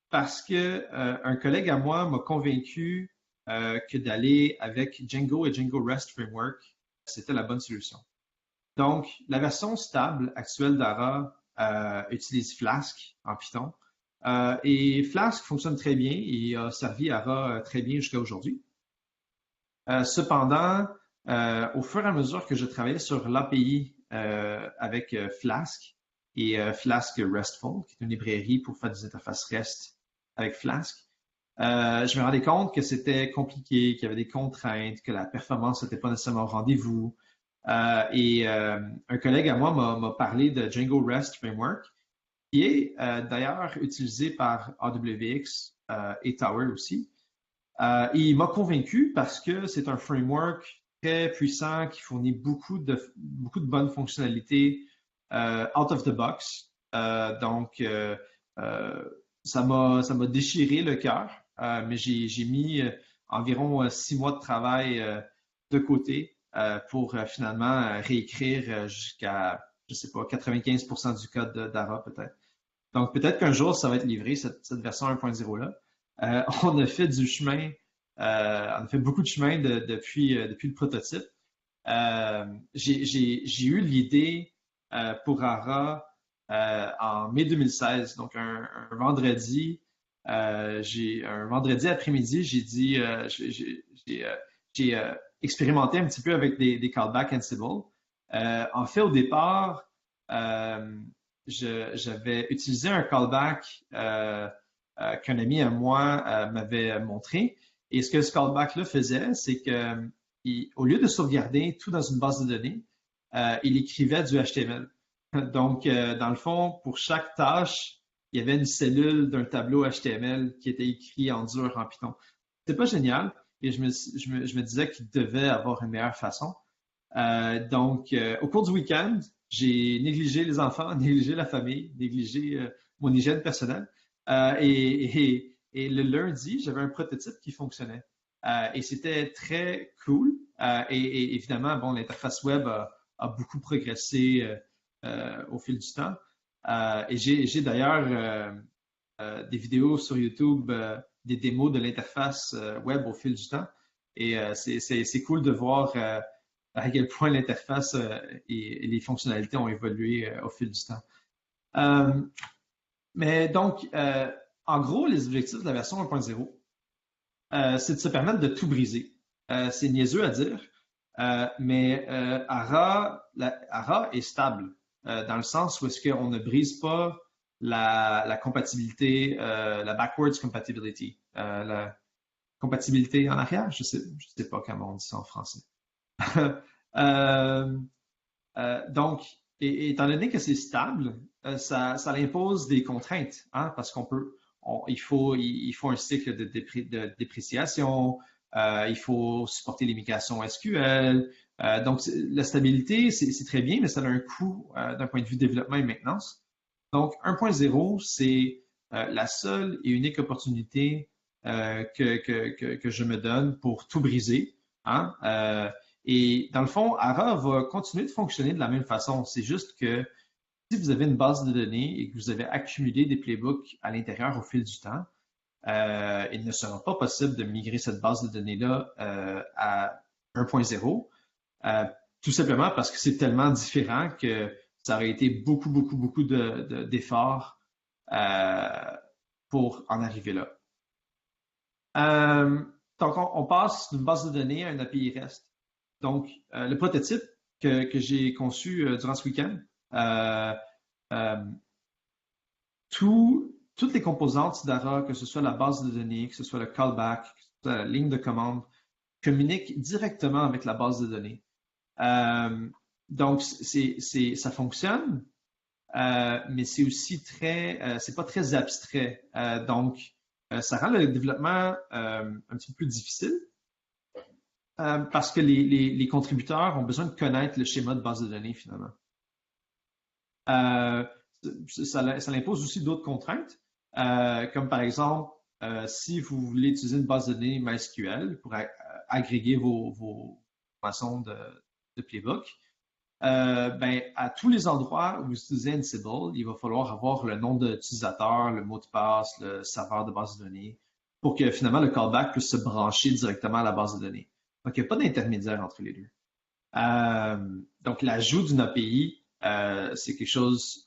parce que un collègue à moi m'a convaincu que d'aller avec Django et Django REST Framework, c'était la bonne solution. Donc, la version stable actuelle d'ARA utilise Flask en Python. Et Flask fonctionne très bien et a servi ARA très bien jusqu'à aujourd'hui. Cependant, au fur et à mesure que je travaillais sur l'API avec Flask et Flask RESTful, qui est une librairie pour faire des interfaces REST avec Flask, je me rendais compte que c'était compliqué, qu'il y avait des contraintes, que la performance n'était pas nécessairement au rendez-vous. Et un collègue à moi m'a parlé de Django REST Framework, qui est d'ailleurs utilisé par AWX et Tower aussi. Et il m'a convaincu parce que c'est un framework très puissant qui fournit beaucoup de bonnes fonctionnalités out of the box. Donc, ça m'a déchiré le cœur, mais j'ai mis environ 6 mois de travail de côté pour finalement réécrire jusqu'à, je sais pas, 95% du code d'ARA peut-être. Donc, peut-être qu'un jour, ça va être livré, cette version 1.0-là. On a fait du chemin, on a fait beaucoup de chemin depuis le prototype. J'ai eu l'idée pour ARA en mai 2016, donc un vendredi. Un vendredi après-midi, j'ai dit, j'ai expérimenté un petit peu avec des callbacks Ansible. En fait, au départ, j'avais utilisé un callback qu'un ami à moi m'avait montré. Et ce que ce callback-là faisait, c'est que au lieu de sauvegarder tout dans une base de données, il écrivait du HTML. Donc, dans le fond, pour chaque tâche, il y avait une cellule d'un tableau HTML qui était écrit en dur en Python. C'était pas génial et je me disais qu'il devait avoir une meilleure façon. Donc, au cours du week-end, j'ai négligé les enfants, négligé la famille, négligé mon hygiène personnelle. Et le lundi, j'avais un prototype qui fonctionnait. Et c'était très cool. Et évidemment, bon, l'interface web a beaucoup progressé au fil du temps. Et j'ai d'ailleurs des vidéos sur YouTube, des démos de l'interface web au fil du temps. Et c'est cool de voir à quel point l'interface et les fonctionnalités ont évolué au fil du temps. Mais donc, en gros, les objectifs de la version 1.0, c'est de se permettre de tout briser. C'est niaiseux à dire, mais ARA est stable dans le sens où est-ce qu'on ne brise pas la compatibilité, la backwards compatibility, la compatibilité en arrière, je sais pas comment on dit ça en français. Euh, donc, étant donné que c'est stable, ça impose des contraintes, hein, parce il faut un cycle de dépréciation, il faut supporter les migrations SQL. Donc, la stabilité, c'est très bien, mais ça a un coût d'un point de vue développement et maintenance. Donc, 1.0, c'est la seule et unique opportunité que je me donne pour tout briser, hein. Et dans le fond, ARA va continuer de fonctionner de la même façon. C'est juste que si vous avez une base de données et que vous avez accumulé des playbooks à l'intérieur au fil du temps, il ne sera pas possible de migrer cette base de données-là à 1.0, tout simplement parce que c'est tellement différent que ça aurait été beaucoup d'efforts pour en arriver là. Donc, on passe d'une base de données à un API REST. Donc, le prototype que j'ai conçu durant ce week-end, euh, toutes les composantes d'ARA, que ce soit la base de données, que ce soit le callback, que ce soit la ligne de commande, communiquent directement avec la base de données. Donc, ça fonctionne, mais c'est aussi c'est pas très abstrait. Donc, ça rend le développement un petit peu plus difficile parce que les contributeurs ont besoin de connaître le schéma de base de données finalement. Ça impose aussi d'autres contraintes, comme par exemple, si vous voulez utiliser une base de données MySQL pour agréger vos façons de playbook, ben, à tous les endroits où vous utilisez Ansible, il va falloir avoir le nom de l'utilisateur, le mot de passe, le serveur de base de données, pour que finalement le callback puisse se brancher directement à la base de données. Donc, il n'y a pas d'intermédiaire entre les deux. Donc, l'ajout d'une API, c'est quelque chose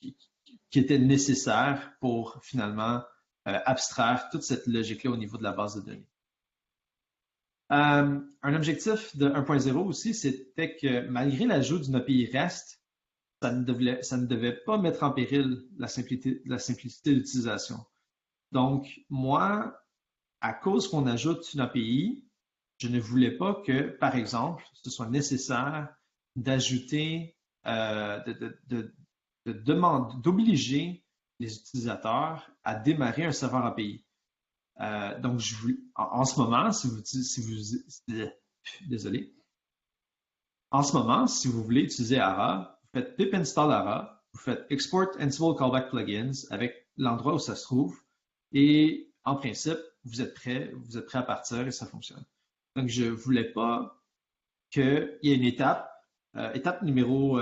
qui était nécessaire pour finalement abstraire toute cette logique-là au niveau de la base de données. Un objectif de 1.0 aussi, c'était que malgré l'ajout d'une API REST, ça ne devait pas mettre en péril la simplicité d'utilisation. Donc, moi, à cause qu'on ajoute une API, je ne voulais pas que, par exemple, ce soit nécessaire d'ajouter, d'obliger les utilisateurs à démarrer un serveur API. Donc, en ce moment, désolé, en ce moment, si vous voulez utiliser ARA, vous faites pip install ARA, vous faites export Ansible callback plugins avec l'endroit où ça se trouve, et en principe, vous êtes prêt à partir et ça fonctionne. Donc, je ne voulais pas qu'il y ait une étape numéro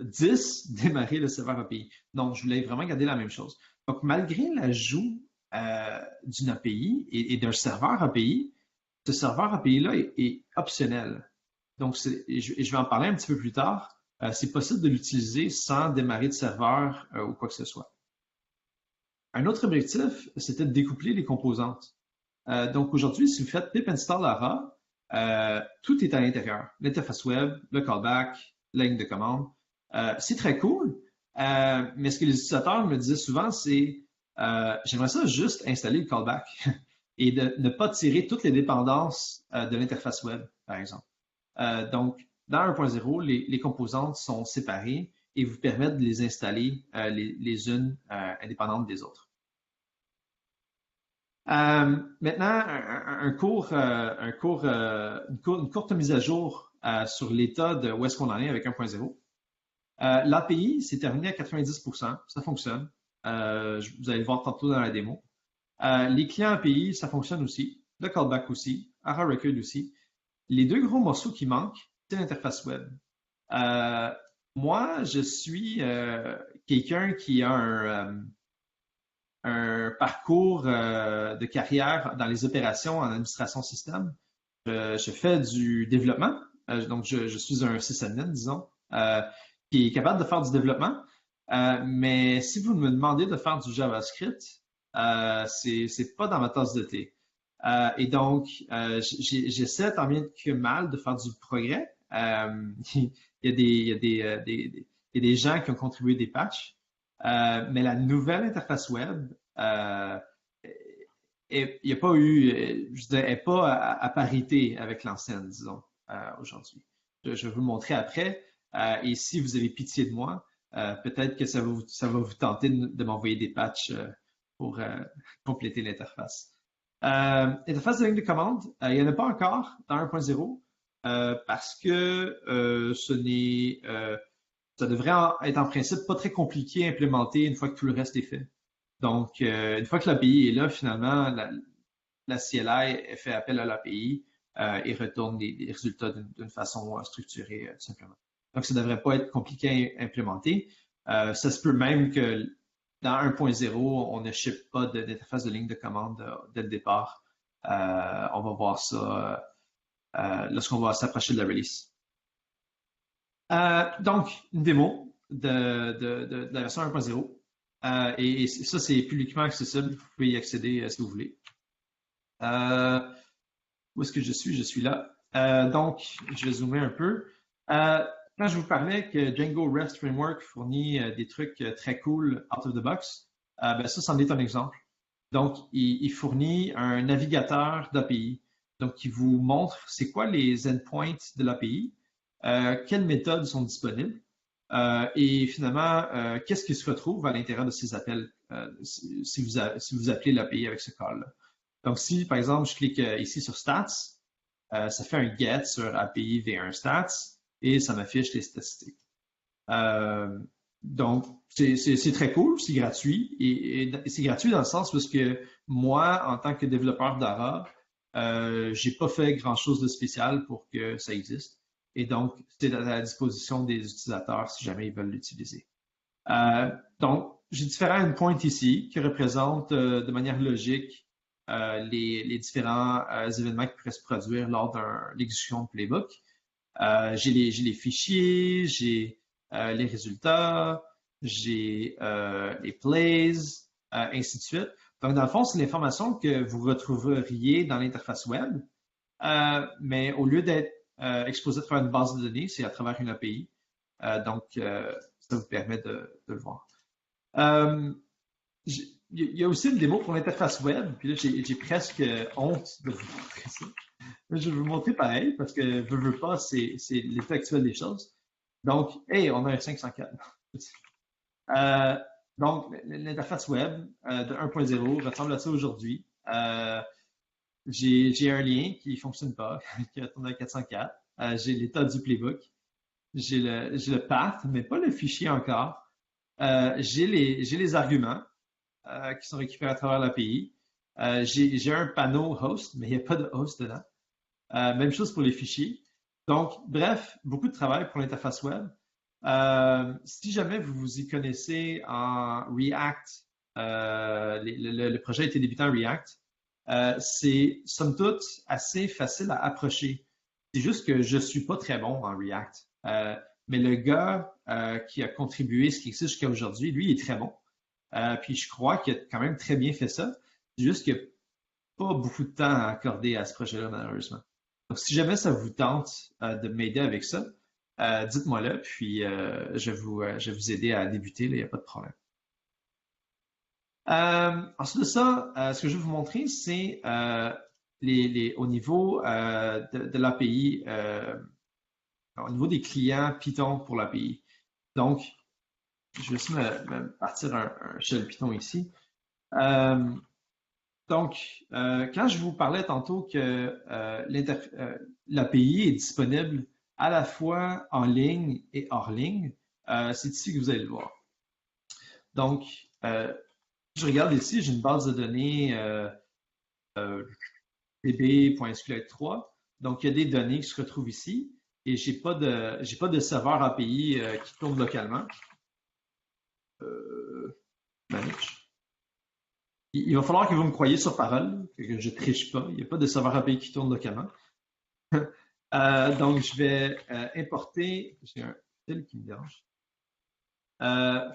10, démarrer le serveur API. Non, je voulais vraiment garder la même chose. Donc, malgré l'ajout d'une API et d'un serveur API, ce serveur API-là est optionnel. Donc, je vais en parler un petit peu plus tard. C'est possible de l'utiliser sans démarrer de serveur ou quoi que ce soit. Un autre objectif, c'était de découpler les composantes. Donc, aujourd'hui, si vous faites pip install ARA, tout est à l'intérieur. L'interface web, le callback, la ligne de commande. C'est très cool, mais ce que les utilisateurs me disaient souvent, c'est j'aimerais ça juste installer le callback et de ne pas tirer toutes les dépendances de l'interface web, par exemple. Donc, dans 1.0, les composantes sont séparées et vous permettent de les installer les unes indépendantes des autres. Maintenant, une courte mise à jour sur l'état de où est-ce qu'on en est avec 1.0. L'API, c'est terminé à 90%, ça fonctionne. Vous allez le voir tantôt dans la démo. Les clients API, ça fonctionne aussi. Le callback aussi. ARA Record aussi. Les deux gros morceaux qui manquent, c'est l'interface web. Moi, je suis quelqu'un qui a un parcours de carrière dans les opérations en administration système. Je fais du développement, donc je suis un sysadmin, disons, qui est capable de faire du développement. Mais si vous me demandez de faire du JavaScript, c'est pas dans ma tasse de thé. Et donc, j'essaie tant bien que mal de faire du progrès. Il y a des gens qui ont contribué des patchs. Mais la nouvelle interface web, il n'y a pas eu, je dirais, pas à parité avec l'ancienne, disons, aujourd'hui. Je vais vous le montrer après. Et si vous avez pitié de moi, peut-être que ça va vous tenter de m'envoyer des patchs pour compléter l'interface. Interface de ligne de commande, il n'y en a pas encore dans 1.0 parce que ça devrait être en principe pas très compliqué à implémenter une fois que tout le reste est fait. Donc, une fois que l'API est là, finalement, la CLI fait appel à l'API et retourne les résultats d'une façon structurée, tout simplement. Donc, ça ne devrait pas être compliqué à implémenter. Ça se peut même que dans 1.0, on ne ship pas d'interface de ligne de commande dès le départ. On va voir ça lorsqu'on va s'approcher de la release. Donc, une démo de la version 1.0. Et ça, c'est publiquement accessible. Vous pouvez y accéder si vous voulez. Où est-ce que je suis? Je suis là. Donc, je vais zoomer un peu. Quand je vous parlais que Django REST Framework fournit des trucs très cool out of the box, ben ça, c'en est un exemple. Donc, il fournit un navigateur d'API. Donc, il vous montre c'est quoi les endpoints de l'API, quelles méthodes sont disponibles, et finalement, qu'est-ce qui se retrouve à l'intérieur de ces appels si vous appelez l'API avec ce call-là. Donc, si, par exemple, je clique ici sur Stats, ça fait un get sur API V1 Stats et ça m'affiche les statistiques. Donc, c'est très cool, c'est gratuit. Et c'est gratuit dans le sens parce que moi, en tant que développeur d'Ara, j'ai pas fait grand-chose de spécial pour que ça existe. Et donc, c'est à la disposition des utilisateurs si jamais ils veulent l'utiliser. Donc, j'ai différents endpoints ici qui représentent de manière logique les différents événements qui pourraient se produire lors de l'exécution de playbook. J'ai les fichiers, j'ai les résultats, j'ai les plays, ainsi de suite. Donc, dans le fond, c'est l'information que vous retrouveriez dans l'interface web, mais au lieu d'être exposé à travers une base de données, c'est à travers une API. Donc, ça vous permet de le voir. Il y a aussi une démo pour l'interface web, puis là, j'ai presque honte de vous montrer ça. Mais je vais vous montrer pareil, parce que veux pas, c'est l'état actuel des choses. Donc, hey, on a un 504. Donc, l'interface web de 1.0 ressemble à ça aujourd'hui. J'ai un lien qui ne fonctionne pas, qui retourne à 404. J'ai l'état du playbook. J'ai le path, mais pas le fichier encore. J'ai les arguments qui sont récupérés à travers l'API. J'ai un panneau host, mais il n'y a pas de host dedans. Même chose pour les fichiers. Donc, bref, beaucoup de travail pour l'interface web. Si jamais vous vous y connaissez en React, le projet a été débuté en React, c'est somme toute assez facile à approcher. C'est juste que je ne suis pas très bon en React. Mais le gars qui a contribué ce qui existe jusqu'à aujourd'hui, lui, il est très bon. Puis je crois qu'il a quand même très bien fait ça. C'est juste qu'il n'y a pas beaucoup de temps à accorder à ce projet-là, malheureusement. Donc, si jamais ça vous tente de m'aider avec ça, dites-moi là, puis je vais vous aider à débuter, il n'y a pas de problème. Ensuite de ça, ce que je vais vous montrer, c'est au niveau de l'API, au niveau des clients Python pour l'API. Donc, je vais aussi me partir un shell Python ici. Donc, quand je vous parlais tantôt que l'API est disponible à la fois en ligne et hors ligne, c'est ici que vous allez le voir. Donc, je regarde ici, j'ai une base de données db.sqlite3. Donc, il y a des données qui se retrouvent ici et j'ai pas de serveur API qui tourne localement. Manage. Il va falloir que vous me croyiez sur parole, que je ne triche pas. Il n'y a pas de serveur API qui tourne localement. Donc, je vais importer, j'ai un fil qui me dérange,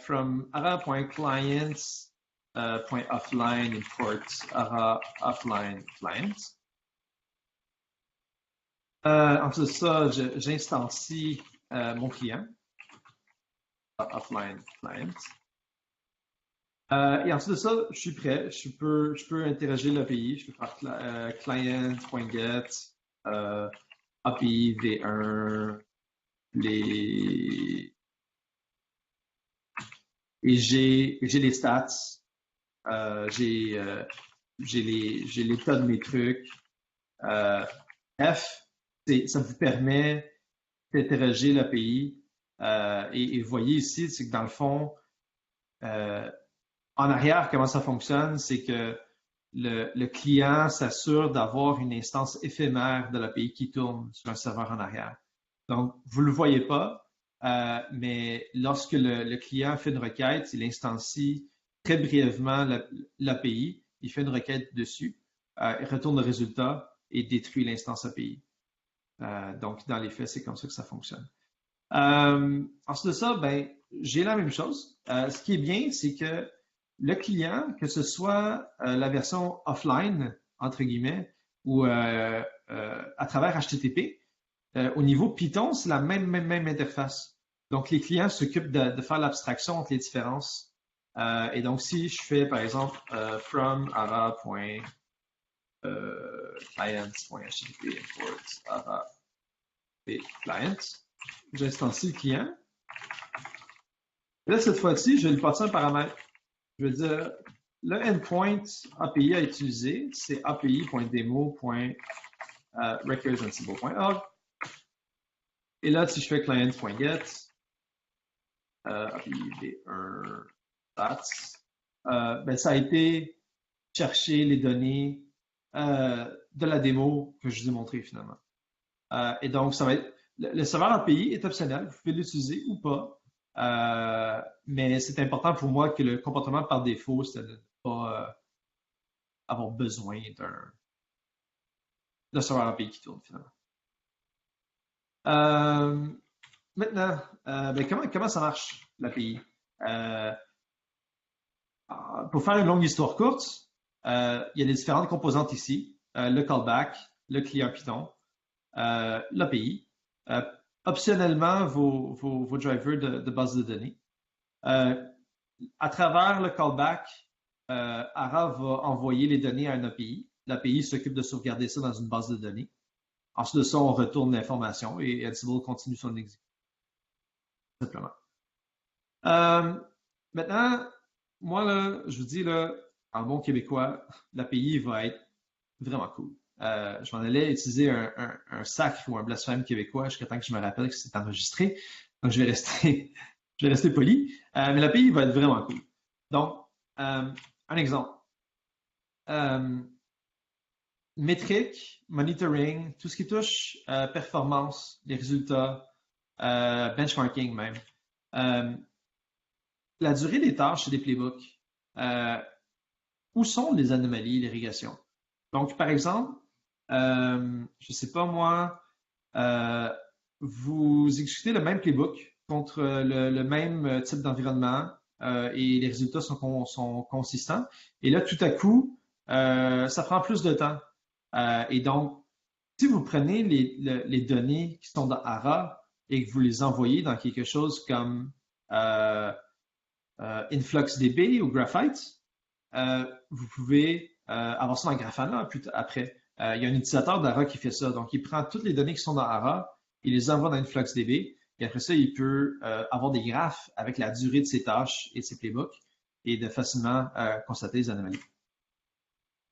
from ara.clients.offline import ara offline clients. En plus de ça, j'instancie mon client, offline client. Et ensuite de ça, je suis prêt. Je peux interagir l'API. Je peux faire client.get, API V1, les... et j'ai les stats, euh, j'ai euh, j'ai l'état de mes trucs. Euh, F, ça vous permet d'interagir l'API. Et vous voyez ici, c'est que dans le fond, euh, en arrière, comment ça fonctionne, c'est que le client s'assure d'avoir une instance éphémère de l'API qui tourne sur un serveur en arrière. Donc, vous ne le voyez pas, mais lorsque le client fait une requête, il instancie très brièvement l'API, il fait une requête dessus, il retourne le résultat et détruit l'instance API. Donc, dans les faits, c'est comme ça que ça fonctionne. Ensuite de ça, ben, j'ai la même chose. Ce qui est bien, c'est que le client, que ce soit la version offline, entre guillemets, ou à travers HTTP, au niveau Python, c'est la même interface. Donc, les clients s'occupent de faire l'abstraction entre les différences. Et donc, si je fais, par exemple, from ara.clients.http import ara clients, j'instancie le client. Et là, cette fois-ci, je vais lui passer un paramètre. Je vais dire, le endpoint API à utiliser, c'est api.demo.recordsansible.org. Et là, si je fais client.get, API v1 stats, ben, ça a été chercher les données de la démo que je vous ai montré finalement. Et donc, ça va être, le serveur API est optionnel, vous pouvez l'utiliser ou pas. Mais c'est important pour moi que le comportement par défaut, c'est de ne pas avoir besoin d'un serveur API qui tourne finalement. Maintenant, ben, comment ça marche l'API? Pour faire une longue histoire courte, il y a les différentes composantes ici, le callback, le client Python, l'API, optionnellement vos drivers de base de données. À travers le callback, Ara va envoyer les données à un API. L'API s'occupe de sauvegarder ça dans une base de données. Ensuite de ça, on retourne l'information et Ansible continue son exécution. Simplement. Maintenant, moi, là, je vous dis, là, en bon québécois, l'API va être vraiment cool. Je m'en allais utiliser un sacre ou un blasphème québécois jusqu'à temps que je me rappelle que c'est enregistré. Donc, je vais rester poli. Mais l'API va être vraiment cool. Donc, un exemple. Métrique, monitoring, tout ce qui touche performance, les résultats, benchmarking même. La durée des tâches et des playbooks. Où sont les anomalies, les régressions? Donc, par exemple, je ne sais pas moi, vous exécutez le même playbook contre le même type d'environnement et les résultats sont consistants. Et là, tout à coup, ça prend plus de temps. Et donc, si vous prenez les données qui sont dans ARA et que vous les envoyez dans quelque chose comme InfluxDB ou Graphite, vous pouvez avoir ça dans Grafana après. Il y a un utilisateur d'ARA qui fait ça. Donc, il prend toutes les données qui sont dans ARA, il les envoie dans InfluxDB, et après ça, il peut avoir des graphes avec la durée de ses tâches et de ses playbooks et de facilement constater les anomalies.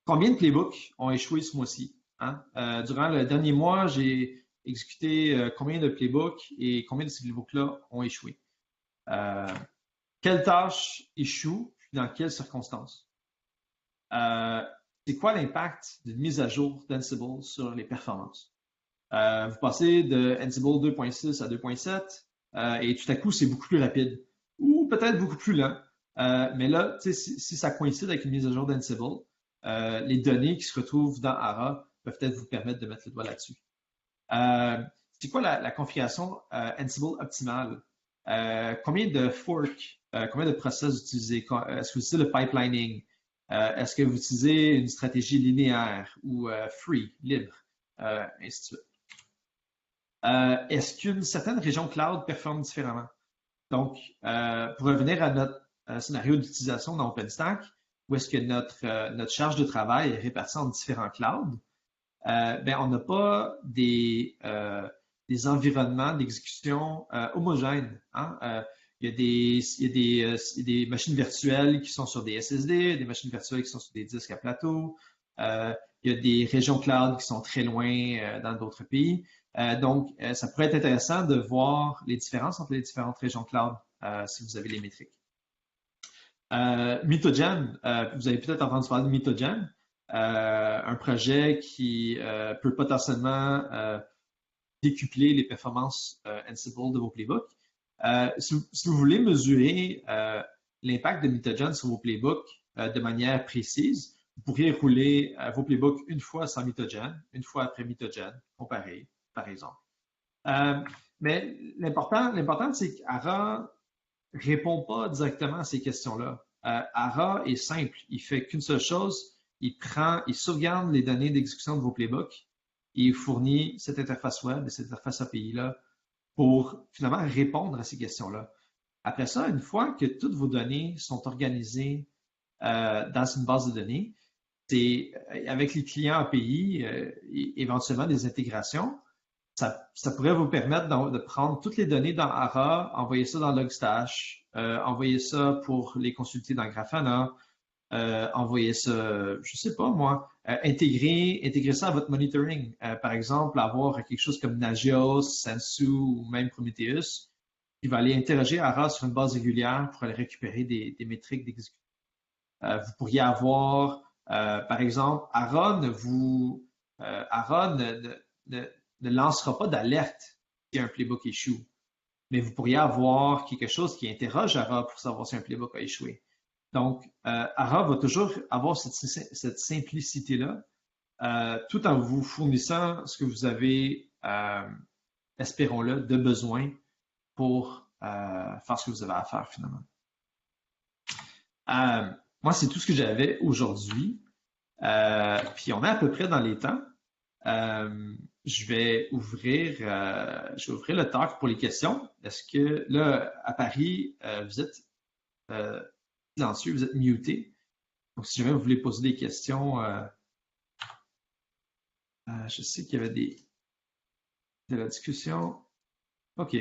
Combien de playbooks ont échoué ce mois-ci? Hein? Durant le dernier mois, j'ai exécuté combien de playbooks et combien de ces playbooks-là ont échoué? Quelles tâches échouent, puis dans quelles circonstances? C'est quoi l'impact d'une mise à jour d'Ansible sur les performances? Vous passez de Ansible 2.6 à 2.7 et tout à coup, c'est beaucoup plus rapide ou peut-être beaucoup plus lent. Mais là, si ça coïncide avec une mise à jour d'Ansible, les données qui se retrouvent dans ARA peuvent peut-être vous permettre de mettre le doigt là-dessus. C'est quoi la configuration Ansible optimale? Combien de forks, combien de process vous utilisez? Est-ce que vous utilisez le pipelining? Est-ce que vous utilisez une stratégie linéaire ou free, libre, ainsi de suite? Est-ce qu'une certaine région cloud performe différemment? Donc, pour revenir à scénario d'utilisation dans OpenStack, où est-ce que notre charge de travail est répartie en différents clouds, ben, on n'a pas des environnements d'exécution homogènes. Hein? Il y a des machines virtuelles qui sont sur des SSD, des machines virtuelles qui sont sur des disques à plateau. Il y a des régions cloud qui sont très loin dans d'autres pays. Donc, ça pourrait être intéressant de voir les différences entre les différentes régions cloud si vous avez les métriques. Mitogen, vous avez peut-être entendu parler de Mitogen, un projet qui peut potentiellement décupler les performances Ansible de vos playbooks. Si vous voulez mesurer l'impact de Mitogen sur vos playbooks de manière précise, vous pourriez rouler vos playbooks une fois sans Mitogen, une fois après Mitogen, comparer, par exemple. Mais l'important, c'est qu'Ara répond pas directement à ces questions-là. Ara est simple. Il fait qu'une seule chose. Il sauvegarde les données d'exécution de vos playbooks et il fournit cette interface web et cette interface API-là pour finalement répondre à ces questions-là. Après ça, une fois que toutes vos données sont organisées dans une base de données, c'est avec les clients API, éventuellement des intégrations, ça pourrait vous permettre de prendre toutes les données dans Ara, envoyer ça dans Logstash, envoyer ça pour les consulter dans Grafana, envoyer ça, je sais pas moi, intégrer ça à votre monitoring. Par exemple, avoir quelque chose comme Nagios, Sensu ou même Prometheus qui va aller interagir Ara sur une base régulière pour aller récupérer des métriques d'exécution. Vous pourriez avoir, par exemple, Ara ne lancera pas d'alerte si un playbook échoue. Mais vous pourriez avoir quelque chose qui interroge Ara pour savoir si un playbook a échoué. Donc, Ara va toujours avoir cette simplicité-là, tout en vous fournissant ce que vous avez, espérons-le, de besoin pour faire ce que vous avez à faire finalement. Moi, c'est tout ce que j'avais aujourd'hui. Puis on est à peu près dans les temps. Je vais ouvrir le talk pour les questions. Est-ce que là, à Paris, vous êtes silencieux, vous êtes muté. Donc, si jamais vous voulez poser des questions, je sais qu'il y avait de la discussion. OK.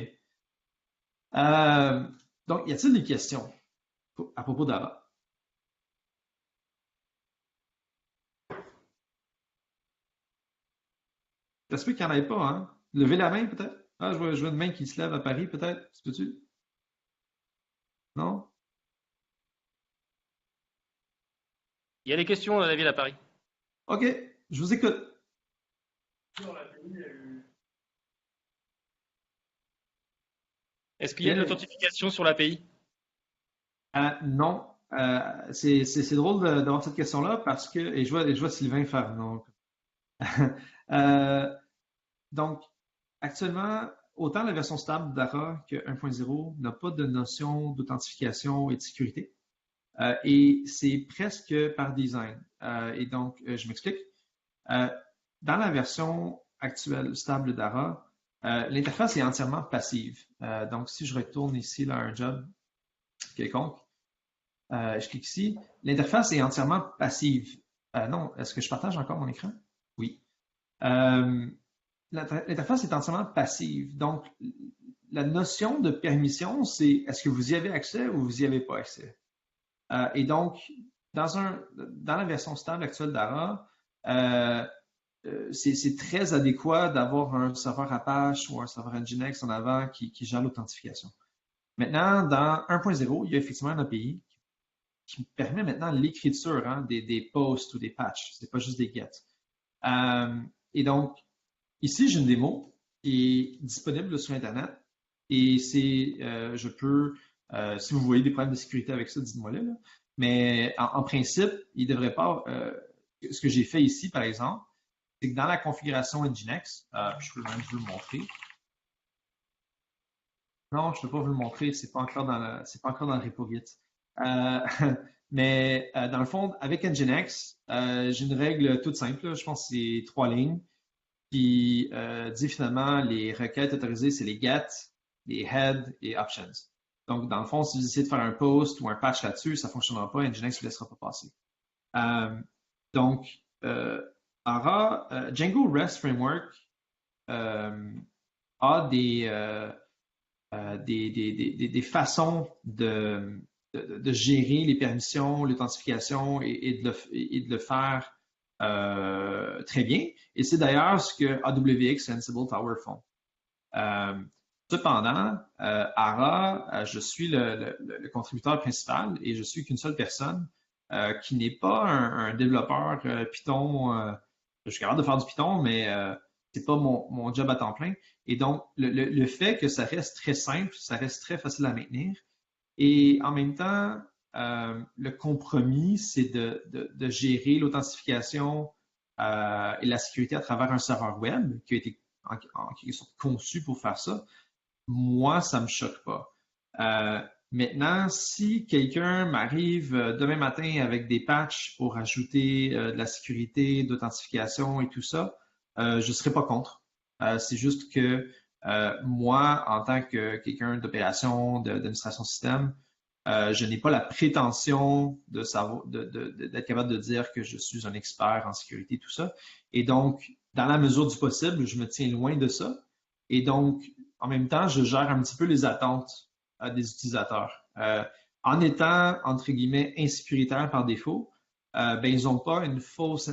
Donc, y a-t-il des questions à propos d'Ara? Ça se peut qu'il n'y en ait pas, hein? Levez la main, peut-être? Ah, je vois une main qui se lève à Paris, peut-être? Se peut-tu? Non? Il y a des questions dans la ville à Paris. OK, je vous écoute. Est-ce qu'il y a de l'authentification sur l'API? Non. C'est drôle d'avoir cette question-là parce que, et je vois Sylvain faire non. Donc, actuellement, autant la version stable d'Ara que 1.0 n'a pas de notion d'authentification et de sécurité. Et c'est presque par design. Et donc, je m'explique. Dans la version actuelle stable d'Ara, l'interface est entièrement passive. Donc, si je retourne ici là, à un job quelconque, je clique ici, l'interface est entièrement passive. Non, est-ce que je partage encore mon écran? Oui. L'interface est entièrement passive. Donc, la notion de permission, c'est est-ce que vous y avez accès ou vous n'y avez pas accès? Et donc, dans la version stable actuelle d'Ara, c'est très adéquat d'avoir un serveur Apache ou un serveur Nginx en avant qui gère l'authentification. Maintenant, dans 1.0, il y a effectivement un API qui permet maintenant l'écriture des posts ou des patchs. C'est pas juste des get. Et donc, ici, j'ai une démo qui est disponible sur Internet. Et je peux, si vous voyez des problèmes de sécurité avec ça, dites-moi-le. Mais en principe, il ne devrait pas. Ce que j'ai fait ici, par exemple, c'est que dans la configuration Nginx, je peux même vous le montrer. Non, je ne peux pas vous le montrer, c'est pas encore dans le repo Git. Mais dans le fond, avec Nginx, j'ai une règle toute simple, là, je pense que c'est 3 lignes, qui dit finalement les requêtes autorisées, c'est les get, les head et options. Donc, dans le fond, si vous essayez de faire un post ou un patch là-dessus, ça ne fonctionnera pas, Nginx ne vous laissera pas passer. Donc, Django REST Framework a des façons de gérer les permissions, l'authentification et de le faire très bien. Et c'est d'ailleurs ce que AWX et Ansible Tower font. Cependant, ARA, je suis le contributeur principal et je suis qu'une seule personne qui n'est pas un développeur Python. Je suis capable de faire du Python, mais c'est pas mon job à temps plein. Et donc, le fait que ça reste très simple, ça reste très facile à maintenir. Et en même temps, le compromis, c'est de gérer l'authentification et la sécurité à travers un serveur web qui a été en quelque sorte conçu pour faire ça. Moi, ça me choque pas. Maintenant, si quelqu'un m'arrive demain matin avec des patchs pour ajouter de la sécurité, d'authentification et tout ça, je ne serai pas contre. C'est juste que moi, en tant que quelqu'un d'opération, d'administration système, je n'ai pas la prétention d'être capable de dire que je suis un expert en sécurité, tout ça. Et donc, dans la mesure du possible, je me tiens loin de ça. Et donc, en même temps, je gère un petit peu les attentes des utilisateurs. En étant, entre guillemets, insécuritaire par défaut, ben, ils n'ont pas une fausse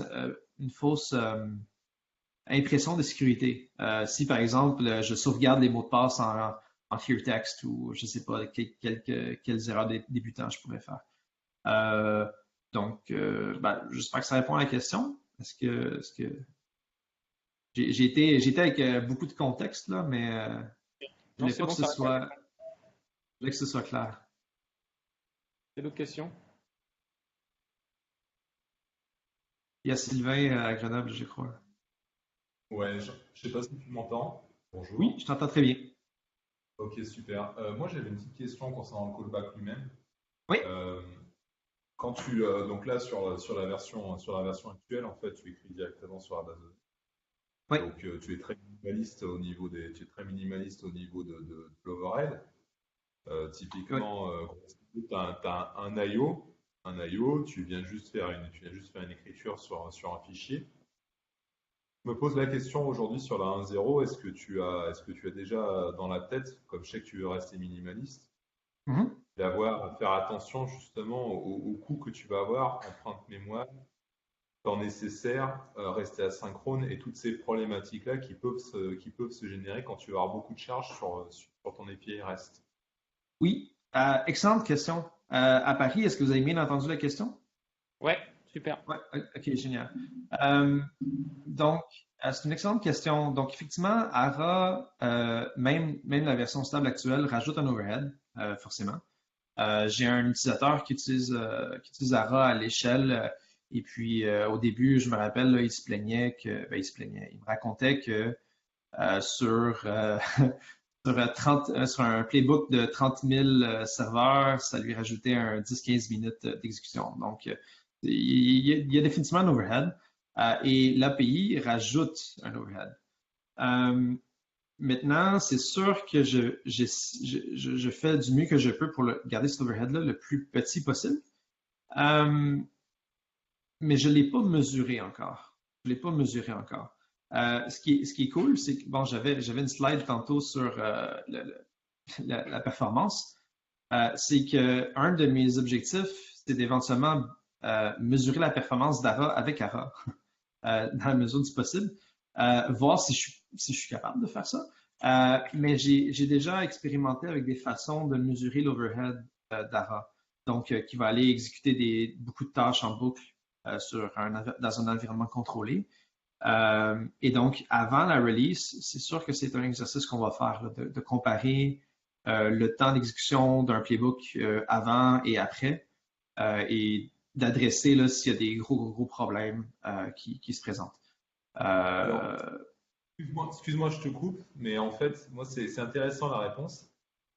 impression de sécurité. Si, par exemple, je sauvegarde les mots de passe en clear text ou je ne sais pas quelles erreurs débutants je pourrais faire. Donc, ben, j'espère que ça répond à la question. Est-ce que j'ai été avec beaucoup de contexte là, mais je voulais pas que ce soit clair. C'est d'autres questions? Il y a Sylvain à Grenoble, je crois. Ouais, je sais pas si tu m'entends. Oui, Bonjour. je t'entends très bien. Ok, super. Moi, j'avais une petite question concernant le callback lui-même. Oui. Quand tu donc là sur la version actuelle, en fait, tu écris directement sur la base de données. Oui. Donc tu es très minimaliste au niveau de l'overhead. Typiquement, tu as un IO, tu viens juste faire une écriture sur un fichier. Je me pose la question aujourd'hui sur la 1.0, est-ce que tu as déjà dans la tête, comme je sais que tu veux rester minimaliste, à faire attention justement au coût que tu vas avoir, empreinte mémoire, temps nécessaire, rester asynchrone et toutes ces problématiques-là qui peuvent se générer quand tu vas avoir beaucoup de charges sur ton API REST. Oui, excellente question. À Paris, est-ce que vous avez bien entendu la question? Ouais, super. Ouais, ok, génial. Donc, c'est une excellente question. Donc, effectivement, ARA, même la version stable actuelle, rajoute un overhead, forcément. J'ai un utilisateur qui utilise ARA à l'échelle. Et puis, au début, je me rappelle, là, il me racontait que sur sur un playbook de 30 000 serveurs, ça lui rajoutait un 10-15 minutes d'exécution. Donc, il y a définitivement un overhead et l'API rajoute un overhead. Maintenant, c'est sûr que je fais du mieux que je peux pour garder cet overhead-là le plus petit possible. Mais je ne l'ai pas mesuré encore. Je ne l'ai pas mesuré encore. Ce qui est cool, c'est que bon, j'avais une slide tantôt sur la performance. C'est que un de mes objectifs, c'est d'éventuellement mesurer la performance d'ARA avec ARA, dans la mesure du possible, voir si je suis capable de faire ça. Mais j'ai déjà expérimenté avec des façons de mesurer l'overhead d'ARA, donc qui va aller exécuter beaucoup de tâches en boucle dans un environnement contrôlé. Et donc, avant la release, c'est sûr que c'est un exercice qu'on va faire, là, de comparer le temps d'exécution d'un playbook avant et après et d'adresser s'il y a des gros problèmes qui se présentent. Alors, excuse-moi, je te coupe, mais en fait, moi, c'est intéressant la réponse.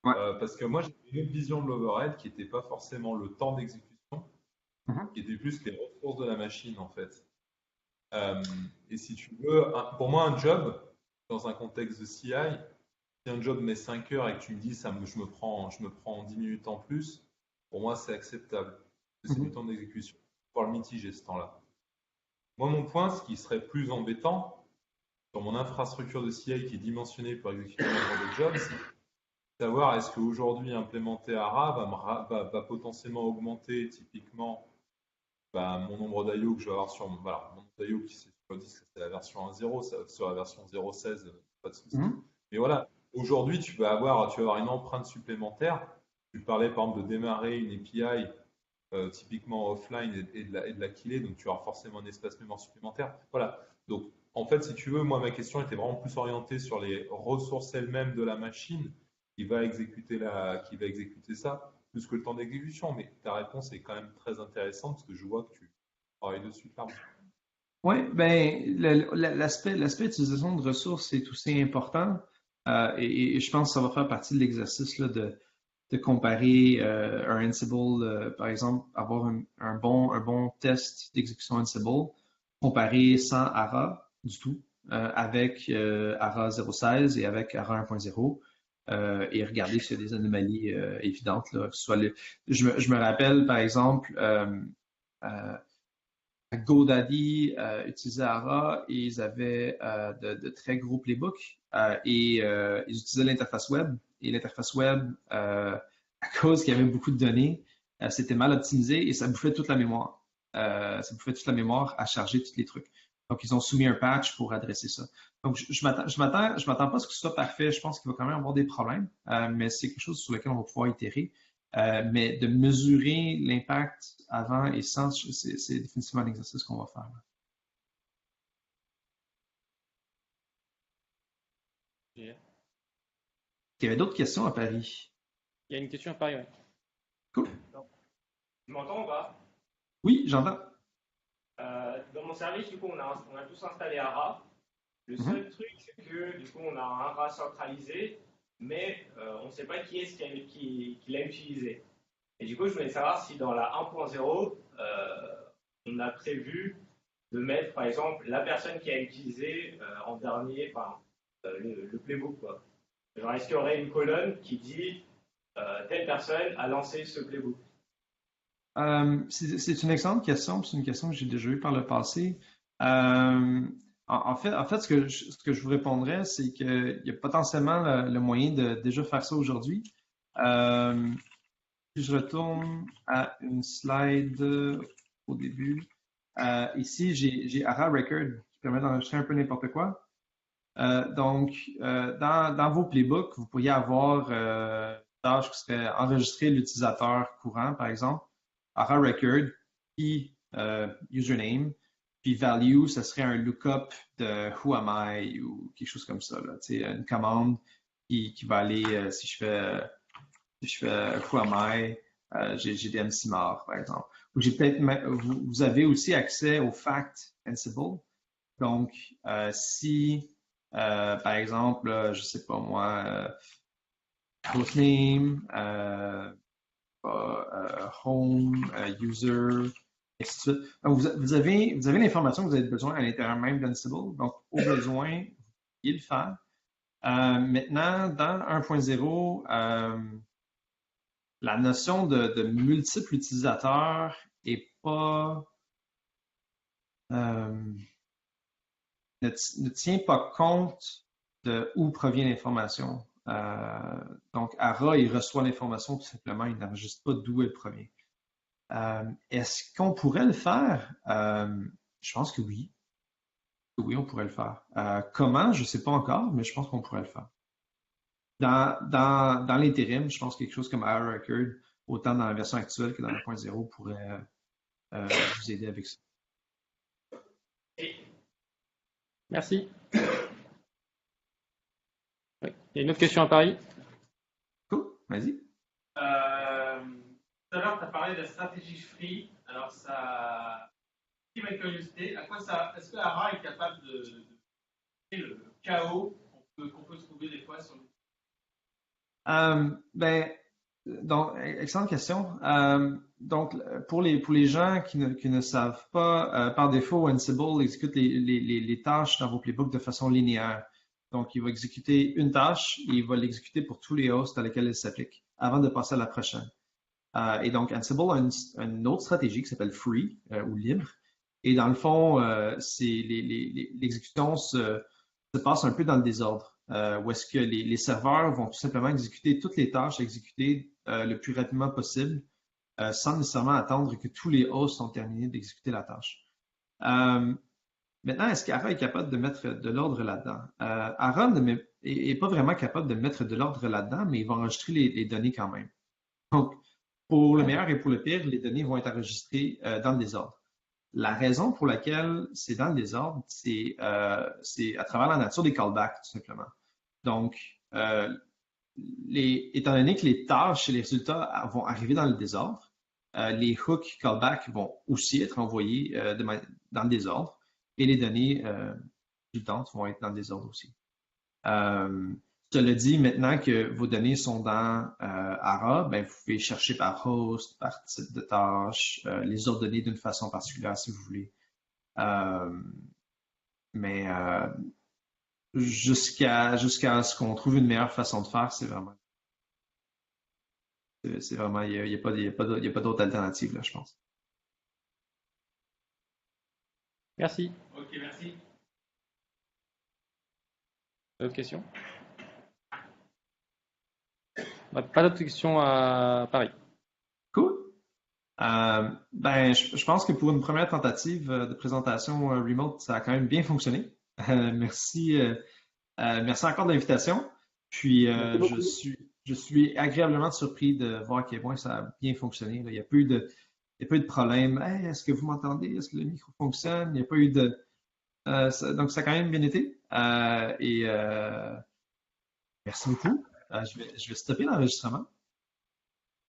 Ouais. Parce que moi, j'ai une autre vision de l'overhead qui n'était pas forcément le temps d'exécution, qui était plus les ressources de la machine, en fait. Et si tu veux, pour moi, un job, dans un contexte de CI, si un job met 5 heures et que tu me dis je me prends 10 minutes en plus, pour moi c'est acceptable. C'est du temps d'exécution. Pour le mitiger ce temps-là. Moi, mon point, ce qui serait plus embêtant sur mon infrastructure de CI qui est dimensionnée pour exécuter un genre de job, c'est savoir est-ce qu'aujourd'hui implémenter ARA va potentiellement augmenter typiquement mon nombre d'IO que je vais avoir sur mon nombre d'IO qui c'est sur le disque, c'est la version 1.0, sur la version 0.16, pas de souci. Mais voilà, aujourd'hui tu vas avoir une empreinte supplémentaire. Tu parlais par exemple de démarrer une API typiquement offline et de la killer, donc tu auras forcément un espace mémoire supplémentaire. Voilà. Donc en fait, si tu veux, moi ma question était vraiment plus orientée sur les ressources elles-mêmes de la machine qui va exécuter ça, plus que le temps d'exécution. Mais ta réponse est quand même très intéressante parce que je vois que tu travailles dessus clairement. Oui, l'aspect utilisation de ressources est aussi important. Et je pense que ça va faire partie de l'exercice là, de comparer un Ansible, par exemple, avoir un bon test d'exécution Ansible, comparer sans ARA du tout, avec ARA 0.16 et avec ARA 1.0, et regarder s'il y a des anomalies évidentes. Là, je me rappelle, par exemple, GoDaddy utilisait ARA et ils avaient de très gros playbooks et ils utilisaient l'interface web. Et l'interface web, à cause qu'il y avait beaucoup de données, c'était mal optimisé et ça bouffait toute la mémoire. Ça bouffait toute la mémoire à charger tous les trucs. Donc, ils ont soumis un patch pour adresser ça. Donc, je m'attends pas à ce que ce soit parfait. Je pense qu'il va quand même avoir des problèmes, mais c'est quelque chose sur lequel on va pouvoir itérer. Mais de mesurer l'impact avant et sans, c'est définitivement un exercice qu'on va faire. Yeah. Il y avait d'autres questions à Paris. Il y a une question à Paris, oui. Cool. Tu m'entends ou pas? Oui, j'entends. Dans mon service, du coup, on a tous installé ARA. Le seul truc, c'est que du coup, on a un ARA centralisé, mais on ne sait pas qui est-ce qui l'a utilisé. Et du coup, je voulais savoir si dans la 1.0, on a prévu de mettre, par exemple, la personne qui a utilisé en dernier, le playbook, quoi. Genre, est-ce qu'il y aurait une colonne qui dit telle personne a lancé ce playbook? C'est une excellente question, c'est une question que j'ai déjà eue par le passé. En fait, ce que je vous répondrais, c'est qu'il y a potentiellement le moyen de déjà faire ça aujourd'hui. Si je retourne à une slide au début, ici, j'ai ARA Record qui permet d'enregistrer un peu n'importe quoi. Donc, dans vos playbooks, vous pourriez avoir tâche qui serait enregistrer l'utilisateur courant, par exemple, ARA Record, puis username, puis value, ça serait un lookup de who am I ou quelque chose comme ça. Là. Une commande qui va aller, si je fais who am I, j'ai des MCMAR, par exemple. Ou vous avez aussi accès au fact Ansible. Donc, si par exemple, je sais pas moi, hostname, home, user, et ainsi de suite. Donc, vous avez l'information que vous avez besoin à l'intérieur même d'Ansible. Donc, au besoin, vous pouvez le faire. Maintenant, dans 1.0, la notion de multiples utilisateurs est pas ne tient pas compte de où provient l'information. Donc, ARA, il reçoit l'information tout simplement, il n'enregistre pas d'où elle provient. Est-ce qu'on pourrait le faire? Je pense que oui. Oui, on pourrait le faire. Comment? Je ne sais pas encore, mais je pense qu'on pourrait le faire. Dans l'intérim, je pense que quelque chose comme ARA Record, autant dans la version actuelle que dans 1.0, pourrait vous aider avec ça. Merci. Oui. Il y a une autre question à Paris. Cool, vas-y. Tout à l'heure, tu as parlé de la stratégie free. Alors, ça pique ma curiosité. À quoi ça, est-ce que ARA est capable de le chaos qu'on peut trouver des fois sur le... Donc, excellente question. Donc, pour les gens qui ne savent pas, par défaut, Ansible exécute les tâches dans vos playbooks de façon linéaire. Donc, il va exécuter une tâche et il va l'exécuter pour tous les hosts à lesquels elle s'applique avant de passer à la prochaine. Et donc, Ansible a une autre stratégie qui s'appelle free ou libre. Et dans le fond, l'exécution se passe un peu dans le désordre, où est-ce que les serveurs vont tout simplement exécuter toutes les tâches à exécuter le plus rapidement possible, sans nécessairement attendre que tous les hosts ont terminé d'exécuter la tâche. Maintenant, est-ce qu'Ara est capable de mettre de l'ordre là-dedans? Ara n'est pas vraiment capable de mettre de l'ordre là-dedans, mais il va enregistrer les données quand même. Donc, pour le meilleur et pour le pire, les données vont être enregistrées dans le désordre. La raison pour laquelle c'est dans le désordre, c'est à travers la nature des callbacks, tout simplement. Donc, étant donné que les tâches et les résultats vont arriver dans le désordre, les hooks callbacks vont aussi être envoyés dans le désordre et les données résultantes vont être dans le désordre aussi. Cela dit, maintenant que vos données sont dans Ara, ben, vous pouvez chercher par host, par type de tâche, les ordonner d'une façon particulière si vous voulez. Mais jusqu'à ce qu'on trouve une meilleure façon de faire, c'est vraiment, il n'y a pas d'autre alternative là, je pense. Merci. Ok, merci. D'autres questions? Pas d'autres questions à Paris. Cool. Ben, je pense que pour une première tentative de présentation remote, ça a quand même bien fonctionné. Merci encore de l'invitation. Puis, je suis agréablement surpris de voir à quel point ça a bien fonctionné. Il n'y a pas eu de problème. Hey, est-ce que vous m'entendez? Est-ce que le micro fonctionne? Il n'y a pas eu de... donc, ça a quand même bien été. Merci beaucoup. Je vais stopper l'enregistrement.